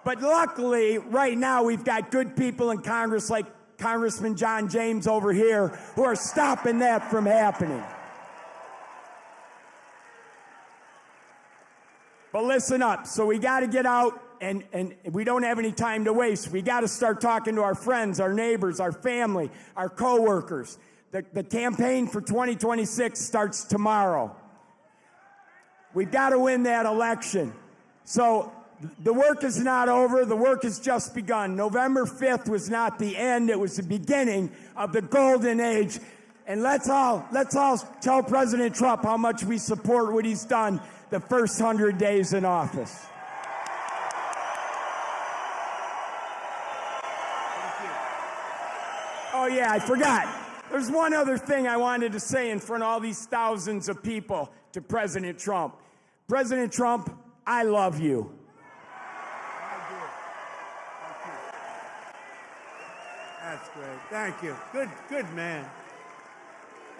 Speaker 3: But luckily, right now, we've got good people in Congress like Congressman John James over here who are stopping that from happening. But listen up. So we got to get out, and we don't have any time to waste. We got to start talking to our friends, our neighbors, our family, our coworkers. The campaign for 2026 starts tomorrow. We've got to win that election. So the work is not over. The work has just begun. November 5th was not the end. It was the beginning of the golden age. And let's all tell President Trump how much we support what he's done the first 100 days in office. Oh, yeah, I forgot. There's one other thing I wanted to say in front of all these thousands of people to President Trump. President Trump, I love you.
Speaker 2: That's great. Thank you. Good man.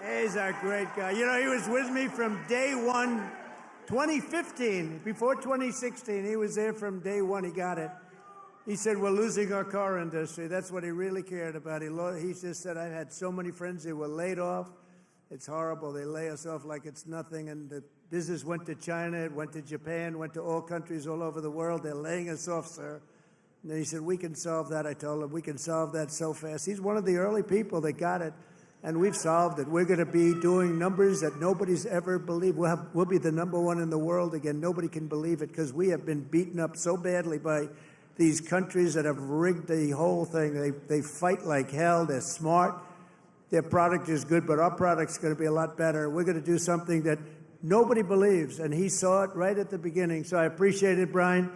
Speaker 2: He's a great guy. You know, he was with me from day one, 2015. Before 2016, he was there from day one. He got it. He said, we're losing our car industry. That's what he really cared about. He just said, I've had so many friends who were laid off. It's horrible. They lay us off like it's nothing. And the business went to China, it went to Japan, went to all countries all over the world. They're laying us off, sir. And he said, we can solve that. I told him, we can solve that so fast. He's one of the early people that got it, and we've solved it. We're going to be doing numbers that nobody's ever believed. We'll be the #1 in the world again. Nobody can believe it because we have been beaten up so badly by these countries that have rigged the whole thing. They fight like hell. They're smart. Their product is good, but our product's going to be a lot better. We're going to do something that nobody believes, and he saw it right at the beginning. So I appreciate it, Brian.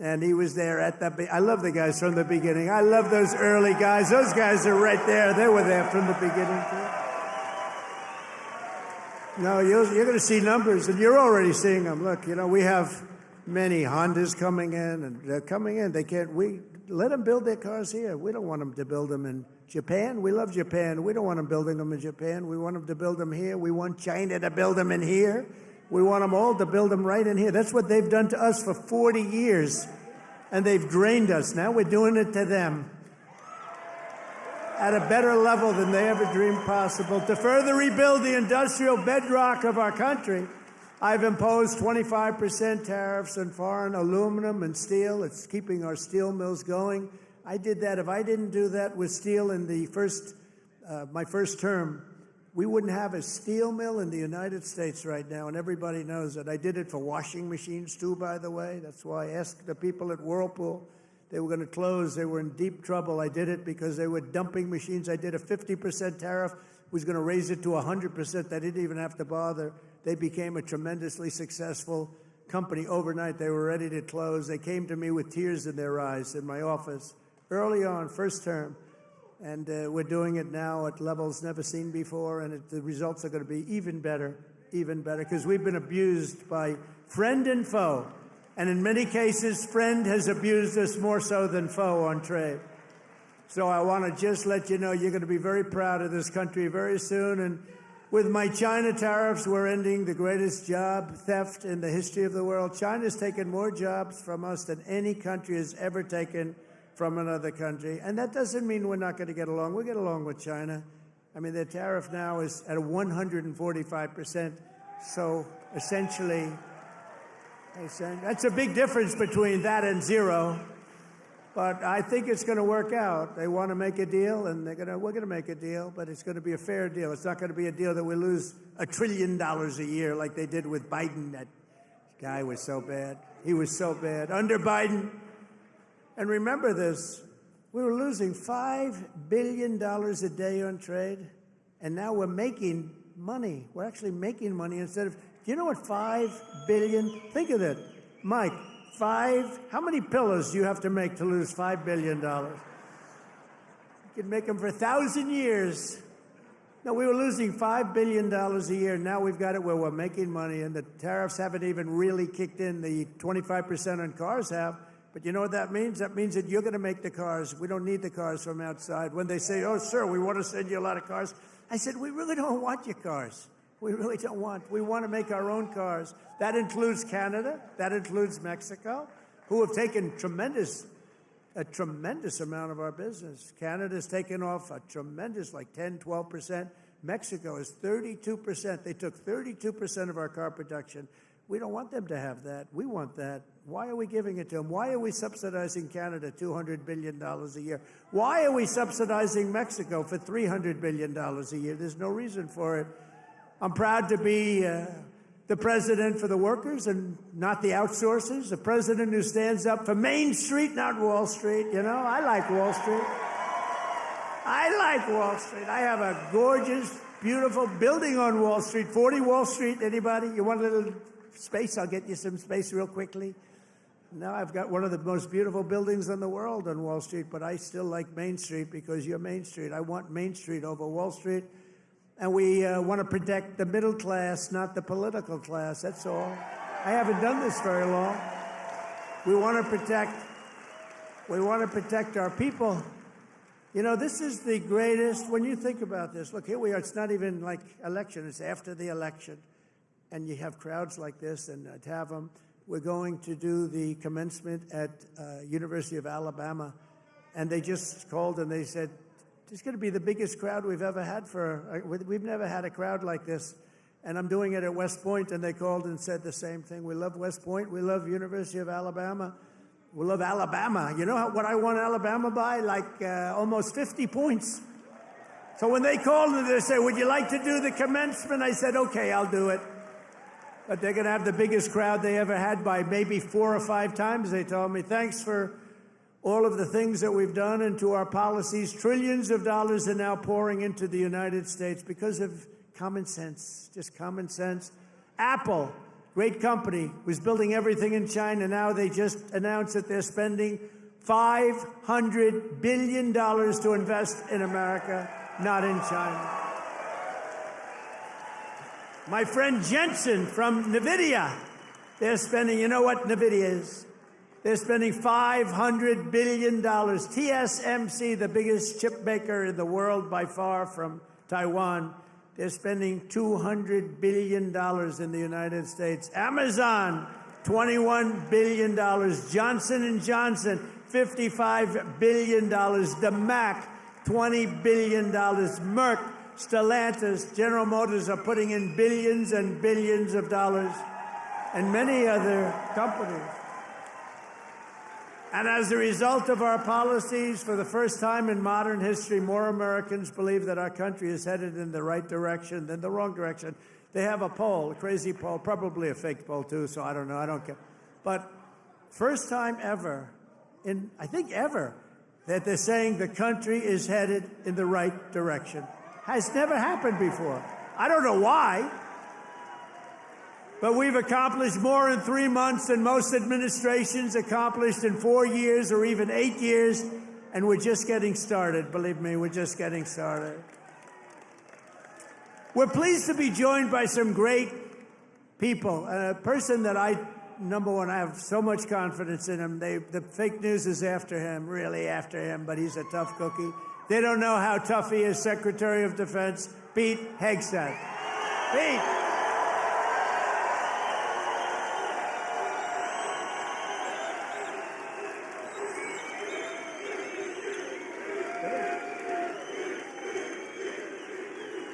Speaker 2: And he was there at the I love the guys from the beginning. I love those early guys. Those guys are right there. They were there from the beginning, too. No, you're going to see numbers, and you're already seeing them. Look, you know, we have many Hondas coming in, and they're coming in. We let them build their cars here. We don't want them to build them in Japan. We love Japan. We don't want them building them in Japan. We want them to build them here. We want China to build them in here. We want them all to build them right in here. That's what they've done to us for 40 years, and they've drained us. Now we're doing it to them at a better level than they ever dreamed possible. To further rebuild the industrial bedrock of our country, I've imposed 25% tariffs on foreign aluminum and steel. It's keeping our steel mills going. I did that. If I didn't do that with steel in my first term, we wouldn't have a steel mill in the United States right now, and everybody knows that. I did it for washing machines, too, by the way. That's why I asked the people at Whirlpool. They were going to close. They were in deep trouble. I did it because they were dumping machines. I did a 50% tariff. Was going to raise it to 100%. They didn't even have to bother. They became a tremendously successful company overnight. They were ready to close. They came to me with tears in their eyes in my office early on, first term. And we're doing it now at levels never seen before, and the results are going to be even better, because we've been abused by friend and foe. And in many cases, friend has abused us more so than foe on trade. So I want to just let you know you're going to be very proud of this country very soon. And with my China tariffs, we're ending the greatest job theft in the history of the world. China's taken more jobs from us than any country has ever taken from another country. And that doesn't mean we're not going to get along. We'll get along with China. I mean, their tariff now is at 145%. So essentially, that's a big difference between that and zero. But I think it's going to work out. They want to make a deal, and we're going to make a deal, but it's going to be a fair deal. It's not going to be a deal that we lose $1 trillion a year like they did with Biden. That guy was so bad. He was so bad. Under Biden, and remember this, we were losing $5 billion a day on trade, and now we're making money. We're actually making money instead of, do you know what $5 billion, think of it, Mike, how many pillows do you have to make to lose $5 billion? You can make them for 1,000 years. No, we were losing $5 billion a year. Now we've got it where we're making money, and the tariffs haven't even really kicked in. The 25% on cars have. But you know what that means? That means that you're going to make the cars. We don't need the cars from outside. When they say, oh, sir, we want to send you a lot of cars, I said, we really don't want your cars. We really don't want. We want to make our own cars. That includes Canada. That includes Mexico. who have taken a tremendous amount of our business. Canada's taken off a tremendous, like 10, 12%. Mexico is 32%. They took 32% of our car production. We don't want them to have that. We want that. Why are we giving it to them? Why are we subsidizing Canada $200 billion a year? Why are we subsidizing Mexico for $300 billion a year? There's no reason for it. I'm proud to be the president for the workers and not the outsourcers, the president who stands up for Main Street, not Wall Street. You know, I like Wall Street. I like Wall Street. I have a gorgeous, beautiful building on Wall Street, 40 Wall Street. Anybody? You want a little space? I'll get you some space real quickly. Now I've got one of the most beautiful buildings in the world on Wall Street, but I still like Main Street because you're Main Street. I want Main Street over Wall Street. And we want to protect the middle class, not the political class. That's all. I haven't done this very long. We want to protect our people. You know, this is the greatest, when you think about this, look, here we are, it's not even like election, it's after the election. And you have crowds like this, and to have them, we're going to do the commencement at University of Alabama. And they just called and they said, it's going to be the biggest crowd we've ever had we've never had a crowd like this. And I'm doing it at West Point, and they called and said the same thing. We love West Point. We love University of Alabama. We love Alabama. You know what I won Alabama by? Like almost 50 points. So when they called and they said, would you like to do the commencement? I said, okay, I'll do it. But they're going to have the biggest crowd they ever had by maybe 4 or 5 times. They told me, thanks for all of the things that we've done and to our policies. Trillions of dollars are now pouring into the United States because of common sense, just common sense. Apple, great company, was building everything in China. Now they just announced that they're spending $500 billion to invest in America, not in China. My friend Jensen from NVIDIA, they're spending, you know what NVIDIA is? They're spending $500 billion. TSMC, the biggest chip maker in the world by far from Taiwan, they're spending $200 billion in the United States. Amazon, $21 billion. Johnson & Johnson, $55 billion. The Mac, $20 billion. Merck, Stellantis, General Motors are putting in billions and billions of dollars, and many other companies. And as a result of our policies, for the first time in modern history, more Americans believe that our country is headed in the right direction than the wrong direction. They have a poll, a crazy poll, probably a fake poll too, so I don't know, I don't care. But first time ever, I think ever, that they're saying the country is headed in the right direction. Has never happened before. I don't know why. But we've accomplished more in 3 months than most administrations accomplished in 4 years or even 8 years, and we're just getting started. Believe me, we're just getting started. We're pleased to be joined by some great people. A person that number one, I have so much confidence in him. The fake news is after him, really after him, but he's a tough cookie. They don't know how tough he is, Secretary of Defense, Pete Hegseth. Pete.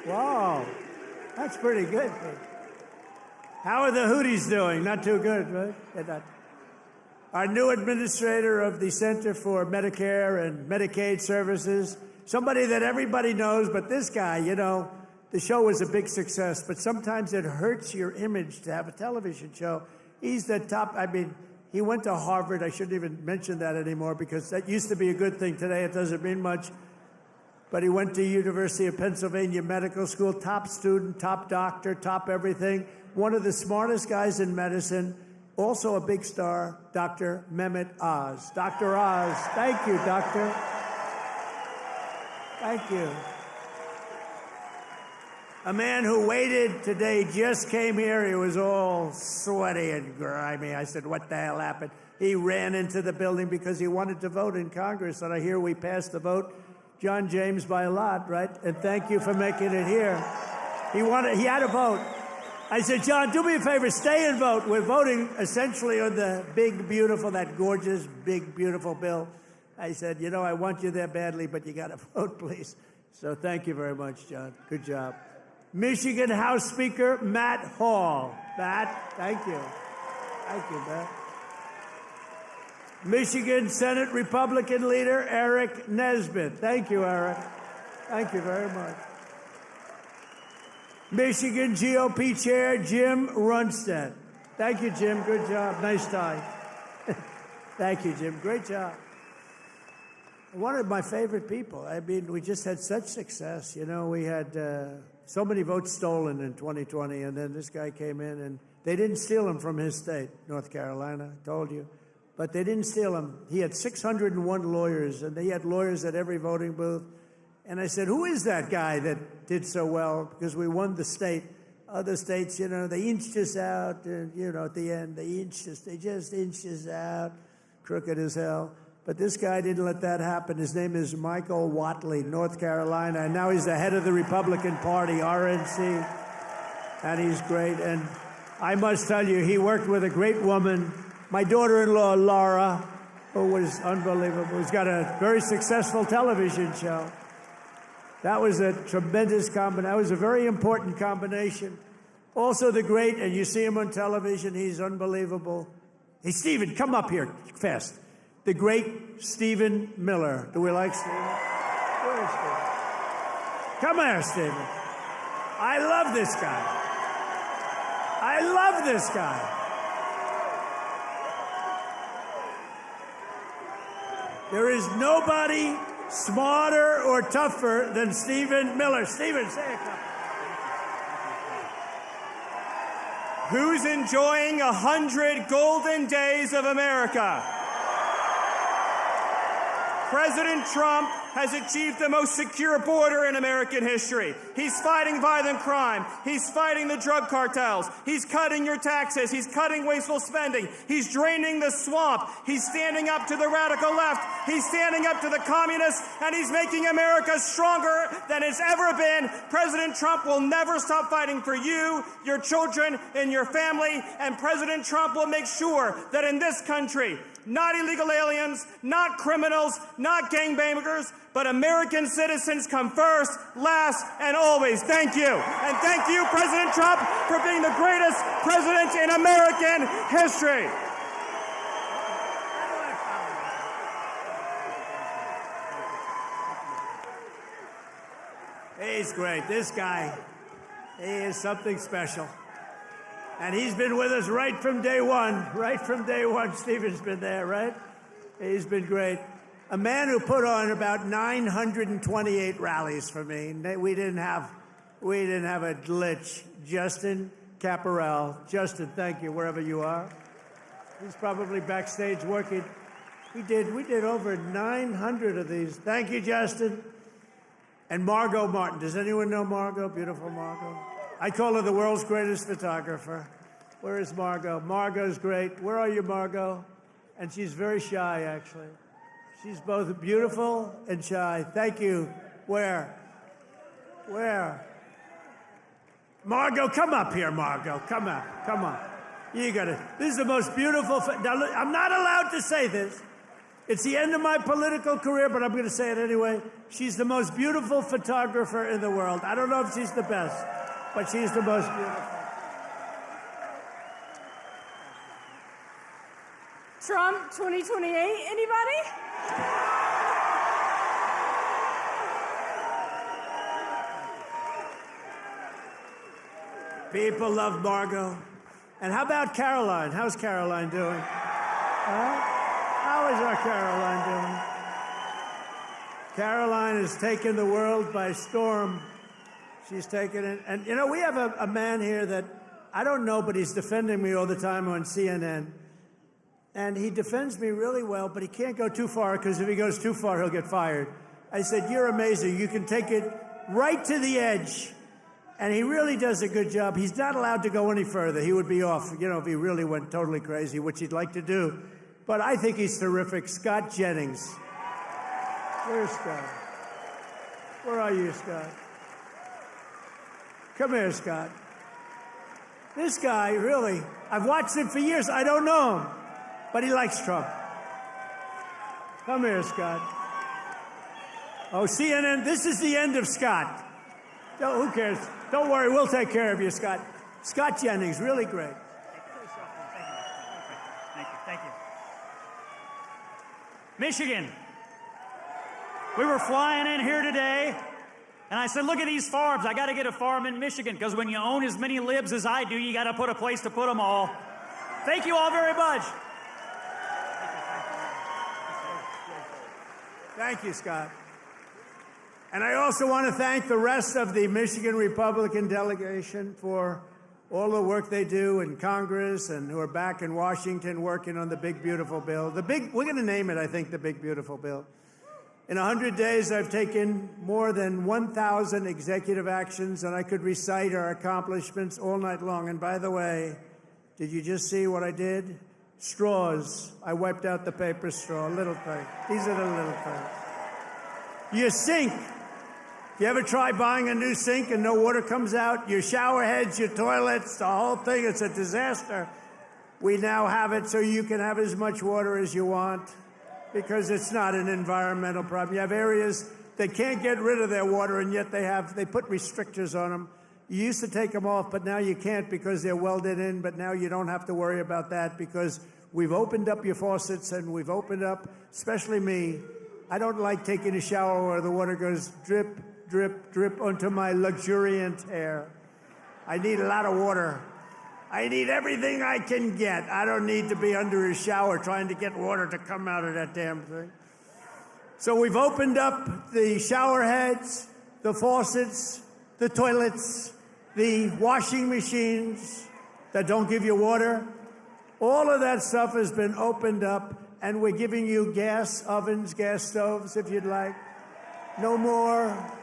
Speaker 2: Wow, that's pretty good. How are the Houthis doing? Not too good, right? Our new administrator of the Center for Medicare and Medicaid Services, somebody that everybody knows, but this guy, you know, the show was a big success, but sometimes it hurts your image to have a television show. He's the top, he went to Harvard. I shouldn't even mention that anymore because that used to be a good thing. Today it doesn't mean much. But he went to University of Pennsylvania Medical School, top student, top doctor, top everything. One of the smartest guys in medicine, also a big star, Dr. Mehmet Oz. Dr. Oz, thank you, doctor. Thank you. A man who waited today just came here. He was all sweaty and grimy. I said, what the hell happened? He ran into the building because he wanted to vote in Congress, and I hear we passed the vote. John James by a lot, right? And thank you for making it here. He had a vote. I said, John, do me a favor, stay and vote. We're voting essentially on the big, beautiful, that gorgeous, big, beautiful bill. I said, you know, I want you there badly, but you got to vote, please. So thank you very much, John. Good job. Michigan House Speaker Matt Hall. Matt, thank you. Thank you, Matt. Michigan Senate Republican Leader Eric Nesbitt. Thank you, Eric. Thank you very much. Michigan GOP Chair Jim Runstead. Thank you, Jim. Good job. Nice tie. Thank you, Jim. Great job. One of my favorite people. I mean, we just had such success. You know, we had so many votes stolen in 2020, and then this guy came in, and they didn't steal him from his state, North Carolina, I told you. But they didn't steal him. He had 601 lawyers, and he had lawyers at every voting booth. And I said, who is that guy that did so well? Because we won the state. Other states, you know, they inched us out, you know, at the end, they just inched us out, crooked as hell. But this guy didn't let that happen. His name is Michael Whatley, North Carolina, and now he's the head of the Republican Party, RNC, and he's great. And I must tell you, he worked with a great woman, my daughter-in-law, Laura, who was unbelievable. He's got a very successful television show. That was a tremendous combination. That was a very important combination. Also the great, and you see him on television, he's unbelievable. Hey, Stephen, come up here fast. The great Stephen Miller. Do we like Stephen? Where is Stephen? Come here, Stephen. I love this guy. I love this guy. There is nobody smarter or tougher than Stephen Miller. Stephen, say a couple.
Speaker 4: Who's enjoying 100 golden days of America? President Trump has achieved the most secure border in American history. He's fighting violent crime. He's fighting the drug cartels. He's cutting your taxes. He's cutting wasteful spending. He's draining the swamp. He's standing up to the radical left. He's standing up to the communists, and he's making America stronger than it's ever been. President Trump will never stop fighting for you, your children, and your family, and President Trump will make sure that in this country, not illegal aliens, not criminals, not gangbangers, but American citizens come first, last, and always. Thank you. And thank you, President Trump, for being the greatest president in American history.
Speaker 2: He's great. This guy, he is something special. And he's been with us right from day one. Right from day one, Stephen's been there, right? He's been great. A man who put on about 928 rallies for me. We didn't have a glitch. Justin Caparel. Justin, thank you, wherever you are. He's probably backstage working. We did over 900 of these. Thank you, Justin. And Margot Martin. Does anyone know Margot? Beautiful Margot. I call her the world's greatest photographer. Where is Margot? Margot's great. Where are you, Margot? And she's very shy, actually. She's both beautiful and shy. Thank you. Where? Margot, come up here, Margot. Come up. Come on. You got it. This is the most beautiful. Now, look, I'm not allowed to say this. It's the end of my political career, but I'm going to say it anyway. She's the most beautiful photographer in the world. I don't know if she's the best, but she's the most beautiful.
Speaker 5: Trump 2028, anybody?
Speaker 2: People love Margot. And how about Caroline? How's Caroline doing? How is our Caroline doing? Caroline has taken the world by storm. She's taken it. And, you know, we have a man here that I don't know, but he's defending me all the time on CNN. And he defends me really well, but he can't go too far, because if he goes too far, he'll get fired. I said, you're amazing. You can take it right to the edge. And he really does a good job. He's not allowed to go any further. He would be off, you know, if he really went totally crazy, which he'd like to do. But I think he's terrific. Scott Jennings. Where's Scott? Where are you, Scott? Come here, Scott. This guy, really, I've watched him for years. I don't know him, but he likes Trump. Come here, Scott. Oh, CNN, this is the end of Scott. Who cares? Don't worry, we'll take care of you, Scott. Scott Jennings, really great.
Speaker 6: Thank you. Michigan. We were flying in here today, and I said, look at these farms. I got to get a farm in Michigan, because when you own as many libs as I do, you got to put a place to put them all. Thank you all very much.
Speaker 2: Thank you, Scott. And I also want to thank the rest of the Michigan Republican delegation for all the work they do in Congress and who are back in Washington working on the big, beautiful bill. We're going to name it, I think, the big, beautiful bill. In 100 days, I've taken more than 1,000 executive actions, and I could recite our accomplishments all night long. And by the way, did you just see what I did? Straws. I wiped out the paper straw, little thing. These are the little things. Your sink. You ever try buying a new sink and no water comes out? Your shower heads, your toilets, the whole thing, it's a disaster. We now have it so you can have as much water as you want because it's not an environmental problem. You have areas that can't get rid of their water, and yet they put restrictors on them. You used to take them off, but now you can't because they're welded in, but now you don't have to worry about that because we've opened up your faucets and we've opened up, especially me. I don't like taking a shower where the water goes drip, drip, drip onto my luxuriant hair. I need a lot of water. I need everything I can get. I don't need to be under a shower trying to get water to come out of that damn thing. So we've opened up the shower heads, the faucets, the toilets, the washing machines that don't give you water. All of that stuff has been opened up, and we're giving you gas ovens, gas stoves, if you'd like. No more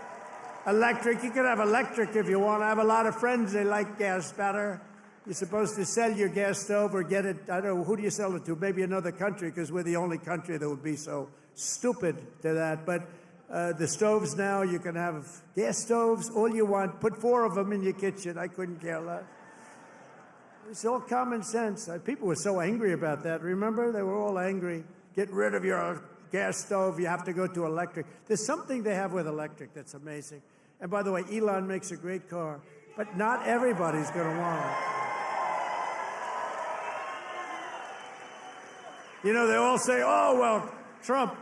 Speaker 2: electric. You can have electric if you want. I have a lot of friends, they like gas better. You're supposed to sell your gas stove or get it, I don't know, who do you sell it to? Maybe another country, because we're the only country that would be so stupid to that. But the stoves now, you can have gas stoves, all you want. Put 4 of them in your kitchen. I couldn't care less. It's all common sense. People were so angry about that. Remember? They were all angry. Get rid of your gas stove. You have to go to electric. There's something they have with electric that's amazing. And by the way, Elon makes a great car, but not everybody's going to want it. You know, they all say, oh, well, Trump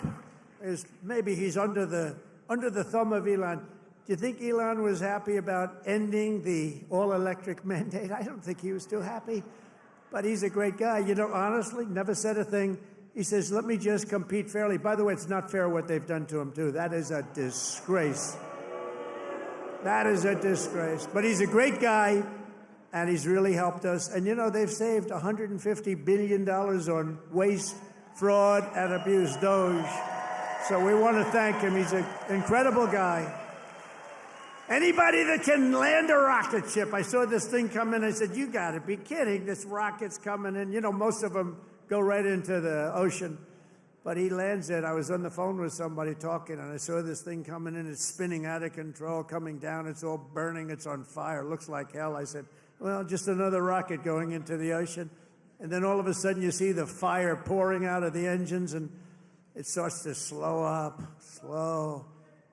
Speaker 2: he's under the thumb of Elon. Do you think Elon was happy about ending the all-electric mandate? I don't think he was too happy, but he's a great guy. You know, honestly, never said a thing. He says, let me just compete fairly. By the way, it's not fair what they've done to him, too. That is a disgrace. That is a disgrace. But he's a great guy, and he's really helped us. And, you know, they've saved $150 billion on waste, fraud, and abuse, Doge. So we want to thank him. He's an incredible guy. Anybody that can land a rocket ship. I saw this thing come in. I said, you got to be kidding. This rocket's coming in. You know, most of them go right into the ocean. But he lands it. I was on the phone with somebody talking, and I saw this thing coming in. It's spinning out of control, coming down. It's all burning. It's on fire. Looks like hell. I said, well, just another rocket going into the ocean. And then all of a sudden you see the fire pouring out of the engines, and it starts to slow up, slow.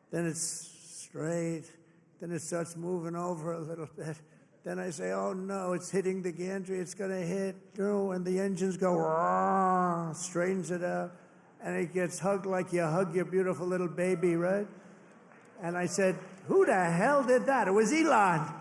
Speaker 2: Then it's straight. Then it starts moving over a little bit. Then I say, oh, no, it's hitting the gantry. It's going to hit. And the engines go, straightens it out. And it gets hugged like you hug your beautiful little baby, right? And I said, who the hell did that? It was Elon.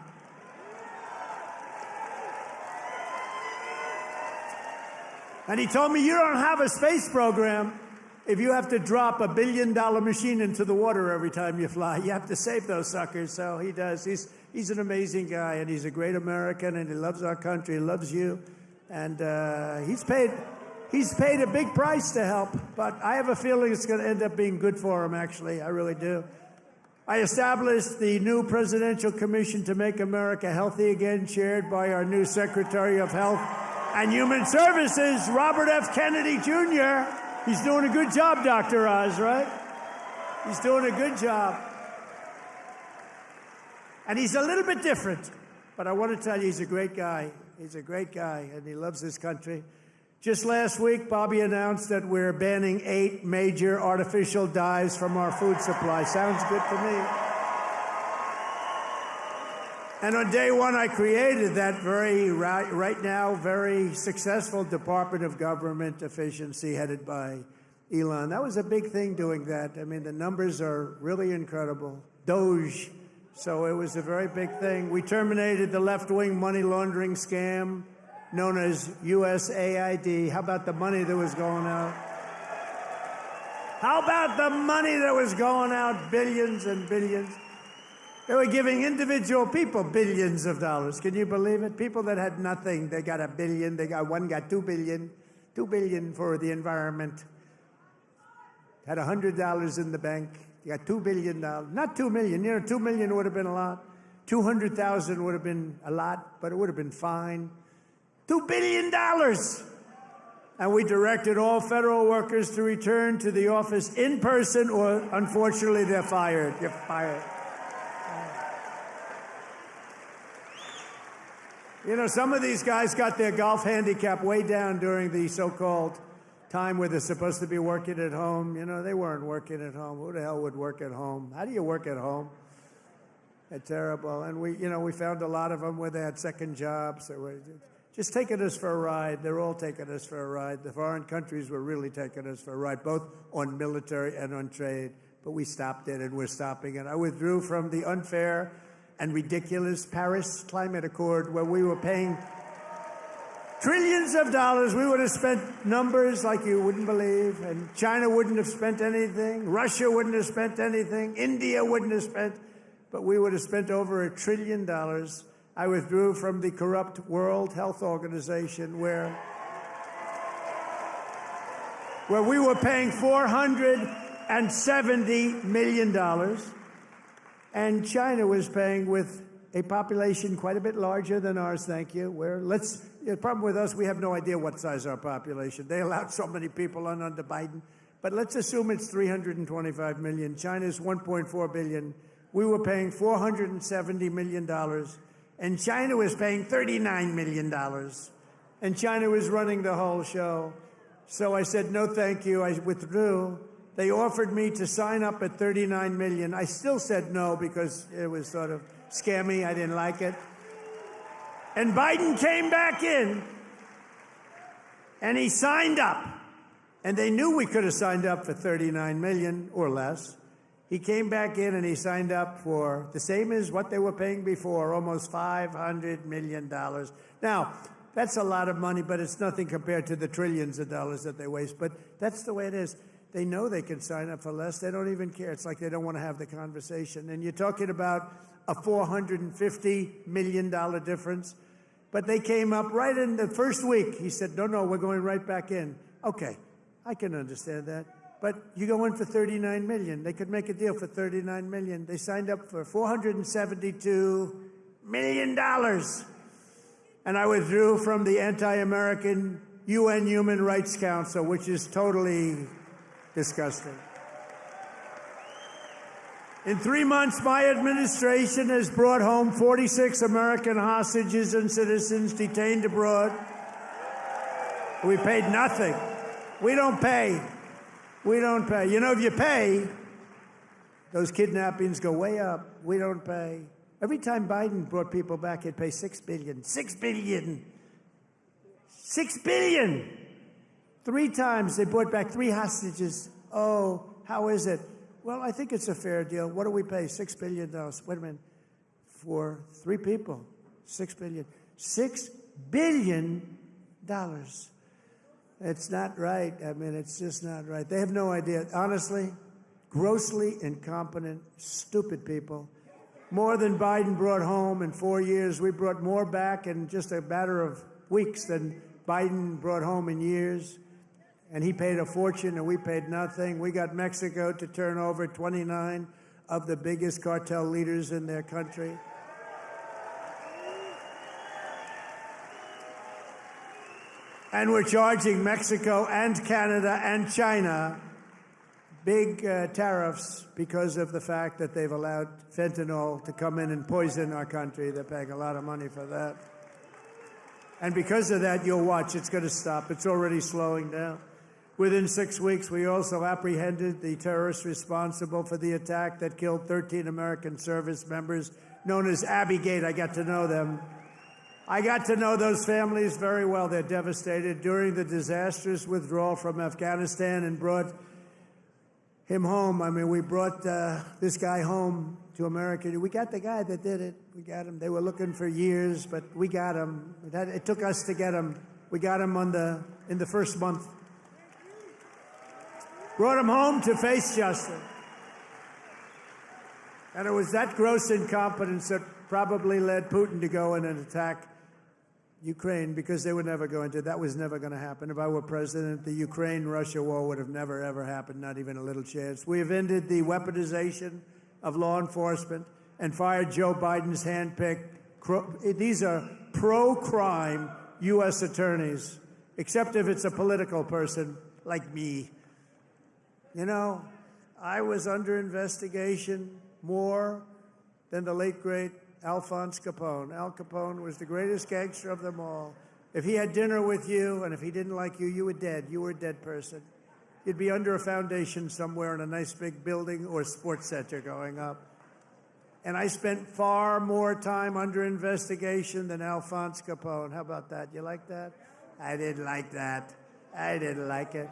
Speaker 2: And he told me, you don't have a space program if you have to drop $1 billion machine into the water every time you fly. You have to save those suckers. So he does. He's an amazing guy, and he's a great American, and he loves our country. He loves you. And he's paid a big price to help. But I have a feeling it's going to end up being good for him, actually. I really do. I established the new Presidential Commission to Make America Healthy Again, chaired by our new Secretary of Health and Human Services, Robert F. Kennedy, Jr. He's doing a good job, Dr. Oz, right? He's doing a good job. And he's a little bit different, but I want to tell you, he's a great guy. He's a great guy, and he loves his country. Just last week, Bobby announced that we're banning 8 major artificial dyes from our food supply. Sounds good to me. And on day one, I created that right now, very successful Department of Government Efficiency headed by Elon. That was a big thing doing that. I mean, the numbers are really incredible. Doge. So it was a very big thing. We terminated the left-wing money laundering scam known as USAID. How about the money that was going out? How about the money that was going out? Billions and billions. They were giving individual people billions of dollars. Can you believe it? People that had nothing, they got $1 billion. One got $2 billion. $2 billion for the environment. Had $100 in the bank. You got $2 billion. Not $2 million. You know, $2 million would have been a lot. 200,000 would have been a lot, but it would have been fine. $2 billion. And we directed all federal workers to return to the office in person, or unfortunately, they're fired. You're fired. You know, some of these guys got their golf handicap way down during the so-called time where they're supposed to be working at home. You know, they weren't working at home. Who the hell would work at home? How do you work at home? It's terrible. And we found a lot of them where they had second jobs. They were just taking us for a ride. They're all taking us for a ride. The foreign countries were really taking us for a ride, both on military and on trade. But we stopped it, and we're stopping it. I withdrew from the unfair and ridiculous Paris Climate Accord, where we were paying trillions of dollars. We would have spent numbers like you wouldn't believe, and China wouldn't have spent anything, Russia wouldn't have spent anything, India wouldn't have spent, but we would have spent over $1 trillion. I withdrew from the corrupt World Health Organization, where we were paying $470 million. And China was paying, with a population quite a bit larger than ours, thank you. The problem with us, we have no idea what size our population. They allowed so many on under Biden. But let's assume it's 325 million. China's 1.4 billion. We were paying $470 million. And China was paying $39 million. And China was running the whole show. So I said, no, thank you. I withdrew. They offered me to sign up at $39 million. I still said no because it was sort of scammy. I didn't like it. And Biden came back in, and he signed up. And they knew we could have signed up for $39 million or less. He came back in, and he signed up for the same as what they were paying before, almost $500 million. Now, that's a lot of money, but it's nothing compared to the trillions of dollars that they waste. But that's the way it is. They know they can sign up for less. They don't even care. It's like they don't want to have the conversation. And you're talking about a $450 million difference. But they came up right in the first week. He said, no, we're going right back in. Okay, I can understand that. But you go in for $39 million. They could make a deal for $39 million. They signed up for $472 million. And I withdrew from the anti-American UN Human Rights Council, which is totally disgusting. In 3 months, my administration has brought home 46 American hostages and citizens detained abroad. We paid nothing. We don't pay. We don't pay. You know, if you pay, those kidnappings go way up. We don't pay. Every time Biden brought people back, he'd pay $6 billion. $6 billion. $6 billion. 3 times they brought back 3 hostages. Oh, how is it? Well, I think it's a fair deal. What do we pay? $6 billion. Wait a minute. For 3 people, $6 billion. $6 billion. It's not right. I mean, it's just not right. They have no idea. Honestly, grossly incompetent, stupid people. More than Biden brought home in 4 years. We brought more back in just a matter of weeks than Biden brought home in years. And he paid a fortune, and we paid nothing. We got Mexico to turn over 29 of the biggest cartel leaders in their country. And we're charging Mexico and Canada and China big tariffs because of the fact that they've allowed fentanyl to come in and poison our country. They're paying a lot of money for that. And because of that, you'll watch, it's going to stop. It's already slowing down. Within 6 weeks, we also apprehended the terrorists responsible for the attack that killed 13 American service members, known as Abbey-gate. I got to know them. I got to know those families very well. They're devastated. During the disastrous withdrawal from Afghanistan and brought him home. I mean, we brought this guy home to America. We got the guy that did it. We got him. They were looking for years, but we got him. It took us to get him. We got him in the first month. Brought him home to face justice. And it was that gross incompetence that probably led Putin to go in and attack Ukraine, because they were never going to. That was never going to happen. If I were president, the Ukraine-Russia war would have never, ever happened, not even a little chance. We have ended the weaponization of law enforcement and fired Joe Biden's handpicked, these are pro-crime U.S. attorneys, except if it's a political person like me. You know, I was under investigation more than the late, great Alphonse Capone. Al Capone was the greatest gangster of them all. If he had dinner with you, and if he didn't like you, you were dead. You were a dead person. You'd be under a foundation somewhere in a nice big building or sports center going up. And I spent far more time under investigation than Alphonse Capone. How about that? You like that? I didn't like that. I didn't like it.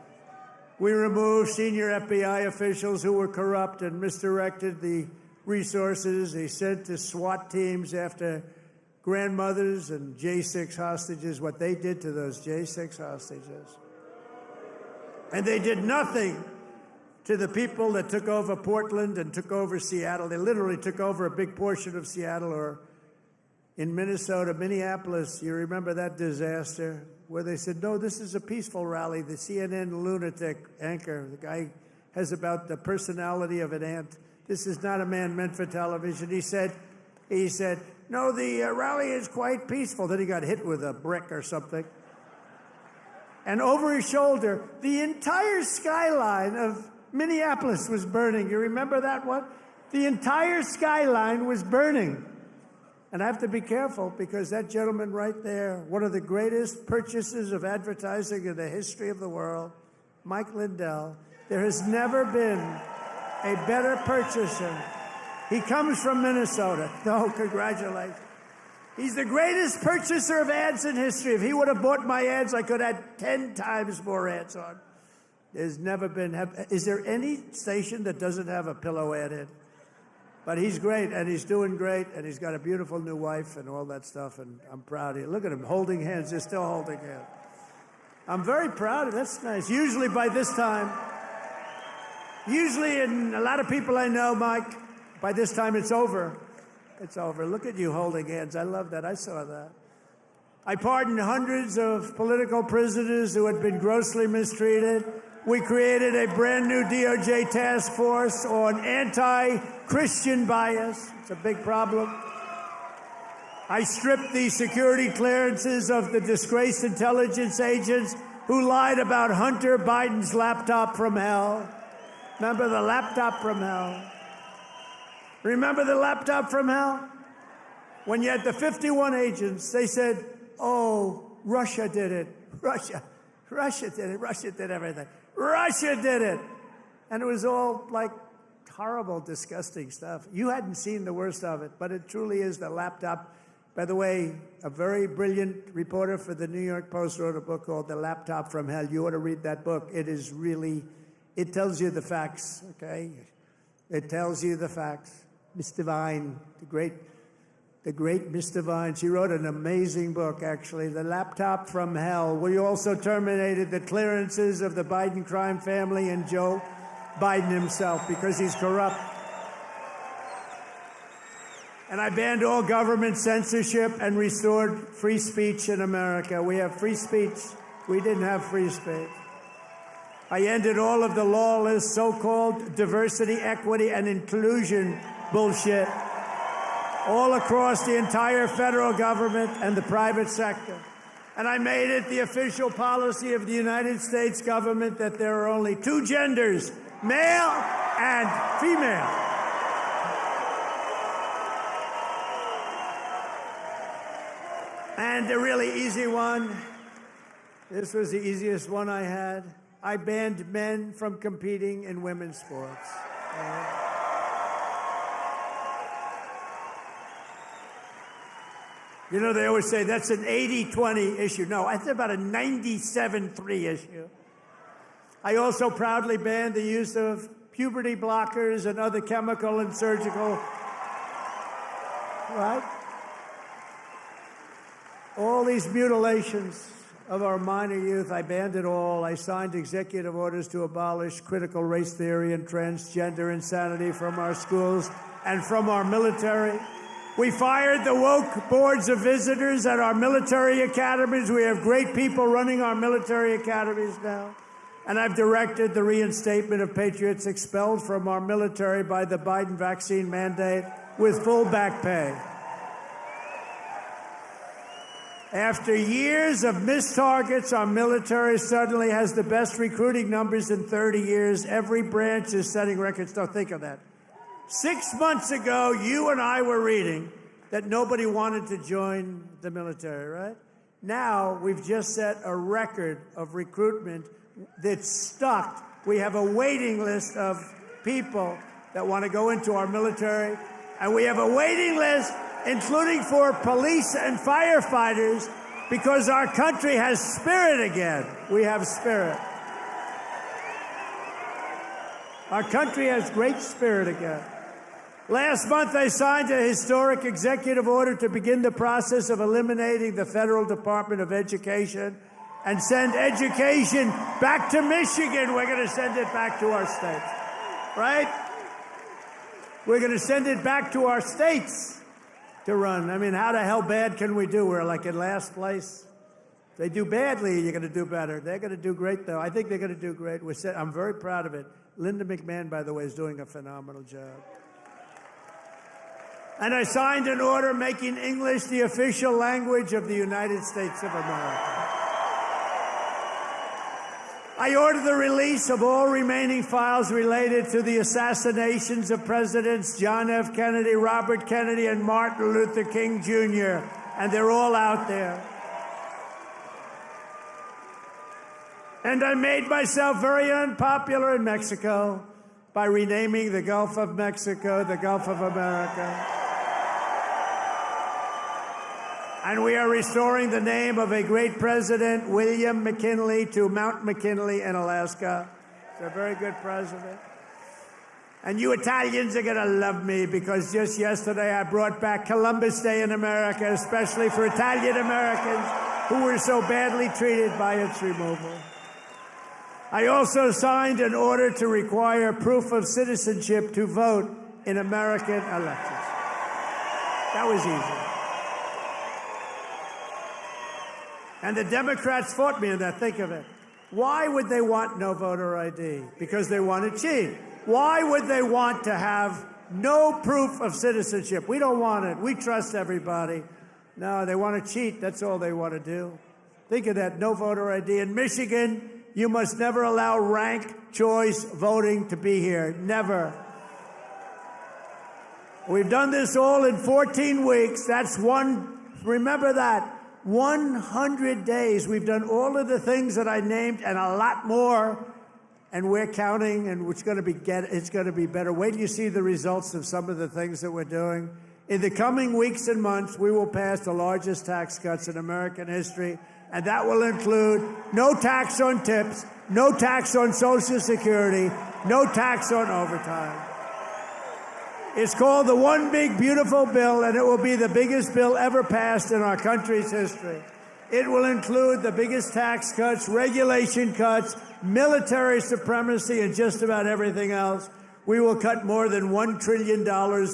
Speaker 2: We removed senior FBI officials who were corrupt and misdirected the resources they sent to SWAT teams after grandmothers and J6 hostages, what they did to those J6 hostages. And they did nothing to the people that took over Portland and took over Seattle. They literally took over a big portion of Seattle, or in Minnesota, Minneapolis. You remember that disaster where they said, no, this is a peaceful rally. The CNN lunatic anchor, the guy has about the personality of an ant. This is not a man meant for television. He said, no, the rally is quite peaceful. Then he got hit with a brick or something. And over his shoulder, the entire skyline of Minneapolis was burning. You remember that one? The entire skyline was burning. And I have to be careful, because that gentleman right there, one of the greatest purchasers of advertising in the history of the world, Mike Lindell, there has never been a better purchaser. He comes from Minnesota. No, congratulations. He's the greatest purchaser of ads in history. If he would have bought my ads, I could have had 10 times more ads on. There's never been. Is there any station that doesn't have a pillow ad in? But he's great, and he's doing great, and he's got a beautiful new wife and all that stuff, and I'm proud of you. Look at him holding hands. They're still holding hands. I'm very proud of it. That's nice. Usually by this time, and a lot of people I know, Mike, by this time it's over. It's over. Look at you holding hands. I love that. I saw that. I pardoned hundreds of political prisoners who had been grossly mistreated. We created a brand new DOJ task force on anti-Christian bias. It's a big problem. I stripped the security clearances of the disgraced intelligence agents who lied about Hunter Biden's laptop from hell. Remember the laptop from hell? Remember the laptop from hell? When you had the 51 agents, they said, oh, Russia did it. Russia did it. Russia did everything. Russia did it. And it was all like horrible, disgusting stuff. You hadn't seen the worst of it, but it truly is the laptop. By the way, a very brilliant reporter for the New York Post wrote a book called The Laptop from Hell. You ought to read that book. It is really, it tells you the facts, okay? It tells you the facts. Miss Devine, the great Miss Devine, she wrote an amazing book, actually, The Laptop from Hell. We also terminated the clearances of the Biden crime family and Joe Biden himself because he's corrupt. And I banned all government censorship and restored free speech in America. We have free speech. We didn't have free speech. I ended all of the lawless so-called diversity, equity, and inclusion bullshit all across the entire federal government and the private sector. And I made it the official policy of the United States government that there are only two genders, male and female. banned a really easy one. This was the easiest one I had. I banned men from competing in women's sports. You know, they always say that's an 80-20 issue. No, it's about a 97-3 issue. I also proudly banned the use of puberty blockers and other chemical and surgical, right? All these mutilations of our minor youth, I banned it all. I signed executive orders to abolish critical race theory and transgender insanity from our schools and from our military. We fired the woke boards of visitors at our military academies. We have great people running our military academies now. And I've directed the reinstatement of patriots expelled from our military by the Biden vaccine mandate with full back pay. After years of missed targets, our military suddenly has the best recruiting numbers in 30 years. Every branch is setting records. Don't think of that. 6 months ago, you and I were reading that nobody wanted to join the military, right? Now, we've just set a record of recruitment that's stuck. We have a waiting list of people that want to go into our military, and we have a waiting list including for police and firefighters, because our country has spirit again. We have spirit. Our country has great spirit again. Last month, I signed a historic executive order to begin the process of eliminating the Federal Department of Education and send education back to Michigan. We're going to send it back to our states, right? We're going to send it back to our states to run. I mean, how the hell bad can we do? We're like in last place. If they do badly, you're going to do better. They're going to do great, though. I think they're going to do great. I'm very proud of it. Linda McMahon, by the way, is doing a phenomenal job. And I signed an order making English the official language of the United States of America. I ordered the release of all remaining files related to the assassinations of Presidents John F. Kennedy, Robert Kennedy, and Martin Luther King, Jr., and they're all out there. And I made myself very unpopular in Mexico by renaming the Gulf of Mexico the Gulf of America. And we are restoring the name of a great president, William McKinley, to Mount McKinley in Alaska. He's a very good president. And you Italians are going to love me, because just yesterday I brought back Columbus Day in America, especially for Italian Americans who were so badly treated by its removal. I also signed an order to require proof of citizenship to vote in American elections. That was easy. And the Democrats fought me on that. Think of it. Why would they want no voter ID? Because they want to cheat. Why would they want to have no proof of citizenship? We don't want it. We trust everybody. No, they want to cheat. That's all they want to do. Think of that. No voter ID. In Michigan, you must never allow ranked choice voting to be here. Never. We've done this all in 14 weeks. That's one. Remember that. 100 days. We've done all of the things that I named and a lot more, and we're counting, and it's going to be better. Wait till you see the results of some of the things that we're doing. In the coming weeks and months, we will pass the largest tax cuts in American history, and that will include no tax on tips, no tax on Social Security, no tax on overtime. It's called the One Big Beautiful Bill, and it will be the biggest bill ever passed in our country's history. It will include the biggest tax cuts, regulation cuts, military supremacy, and just about everything else. We will cut more than $1 trillion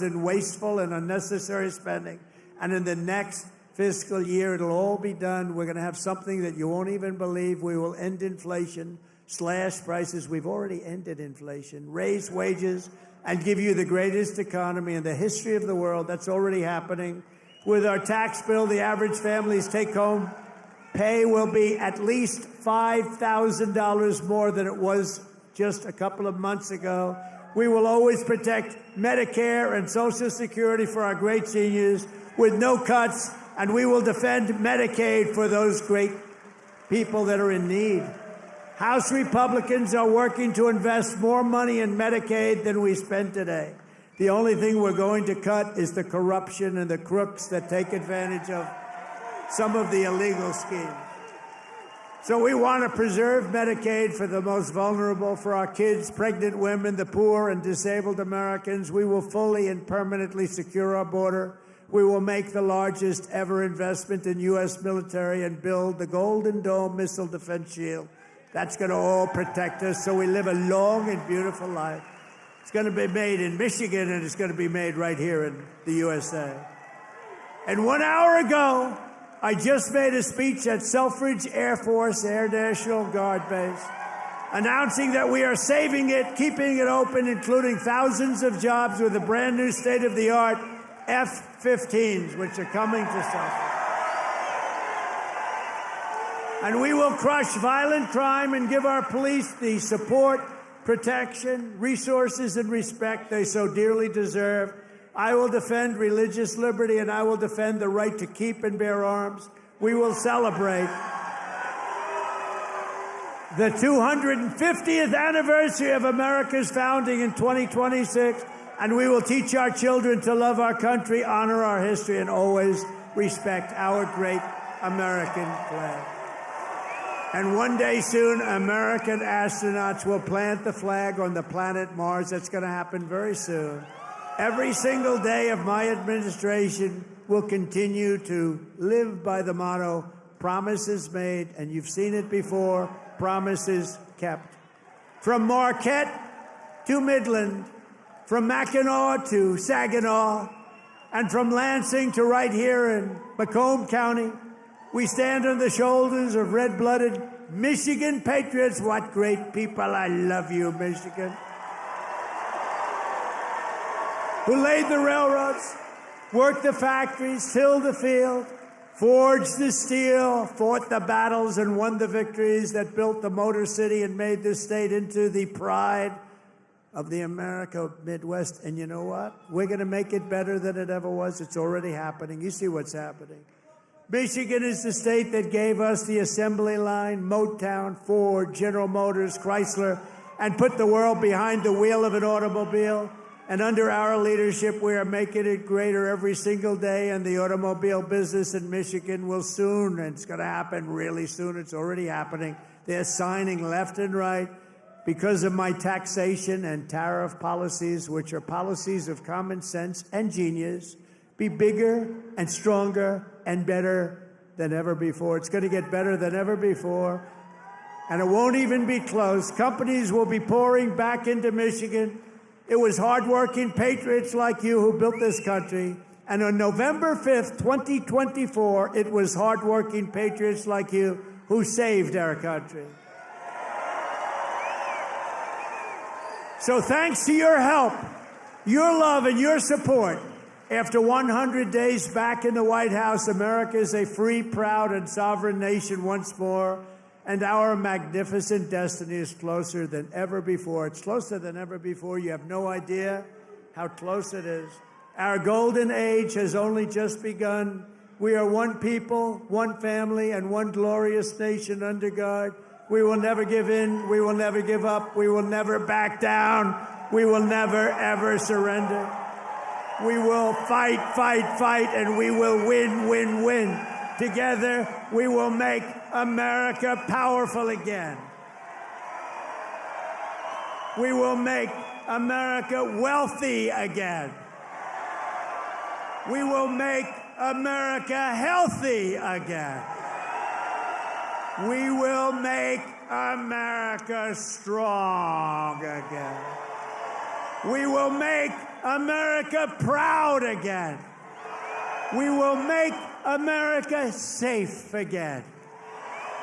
Speaker 2: in wasteful and unnecessary spending. And in the next fiscal year, it'll all be done. We're going to have something that you won't even believe. We will end inflation, slash prices. We've already ended inflation, raise wages, and give you the greatest economy in the history of the world. That's already happening. With our tax bill, the average family's take-home pay will be at least $5,000 more than it was just a couple of months ago. We will always protect Medicare and Social Security for our great seniors with no cuts And we will defend Medicaid for those great people that are in need. House Republicans are working to invest more money in Medicaid than we spend today. The only thing we're going to cut is the corruption and the crooks that take advantage of some of the illegal schemes. So we want to preserve Medicaid for the most vulnerable, for our kids, pregnant women, the poor, and disabled Americans. We will fully and permanently secure our border. We will make the largest ever investment in U.S. military and build the Golden Dome missile defense shield. That's going to all protect us so we live a long and beautiful life. It's going to be made in Michigan, and it's going to be made right here in the USA. And 1 hour ago, I just made a speech at Selfridge Air Force Air National Guard Base, announcing that we are saving it, keeping it open, including thousands of jobs with a brand new state-of-the-art F-15s, which are coming to Selfridge. And we will crush violent crime and give our police the support, protection, resources, and respect they so dearly deserve. I will defend religious liberty, and I will defend the right to keep and bear arms. We will celebrate the 250th anniversary of America's founding in 2026, and we will teach our children to love our country, honor our history, and always respect our great American flag. And one day soon, American astronauts will plant the flag on the planet Mars. That's going to happen very soon. Every single day of my administration will continue to live by the motto, promises made, and you've seen it before, promises kept. From Marquette to Midland, from Mackinac to Saginaw, and from Lansing to right here in Macomb County, we stand on the shoulders of red-blooded Michigan patriots. What great people. I love you, Michigan. Who laid the railroads, worked the factories, tilled the field, forged the steel, fought the battles, and won the victories that built the Motor City and made this state into the pride of the America Midwest. And you know what? We're going to make it better than it ever was. It's already happening. You see what's happening. Michigan is the state that gave us the assembly line, Motown, Ford, General Motors, Chrysler, and put the world behind the wheel of an automobile. And under our leadership, we are making it greater every single day, and the automobile business in Michigan will soon, and it's going to happen really soon, it's already happening. They're signing left and right because of my taxation and tariff policies, which are policies of common sense and genius, be bigger and stronger and better than ever before. It's going to get better than ever before, and it won't even be close. Companies will be pouring back into Michigan. It was hardworking patriots like you who built this country. And on November 5th, 2024, it was hardworking patriots like you who saved our country. So thanks to your help, your love, and your support, after 100 days back in the White House, America is a free, proud, and sovereign nation once more. And our magnificent destiny is closer than ever before. It's closer than ever before. You have no idea how close it is. Our golden age has only just begun. We are one people, one family, and one glorious nation under God. We will never give in. We will never give up. We will never back down. We will never, ever surrender. We will fight, fight, fight, and we will win, win, win. Together, we will make America powerful again. We will make America wealthy again. We will make America healthy again. We will make America strong again. We will make America proud again. We will make America safe again.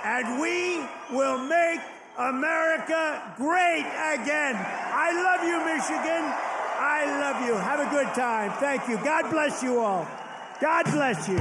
Speaker 2: And we will make America great again. I love you, Michigan. I love you. Have a good time. Thank you. God bless you all. God bless you.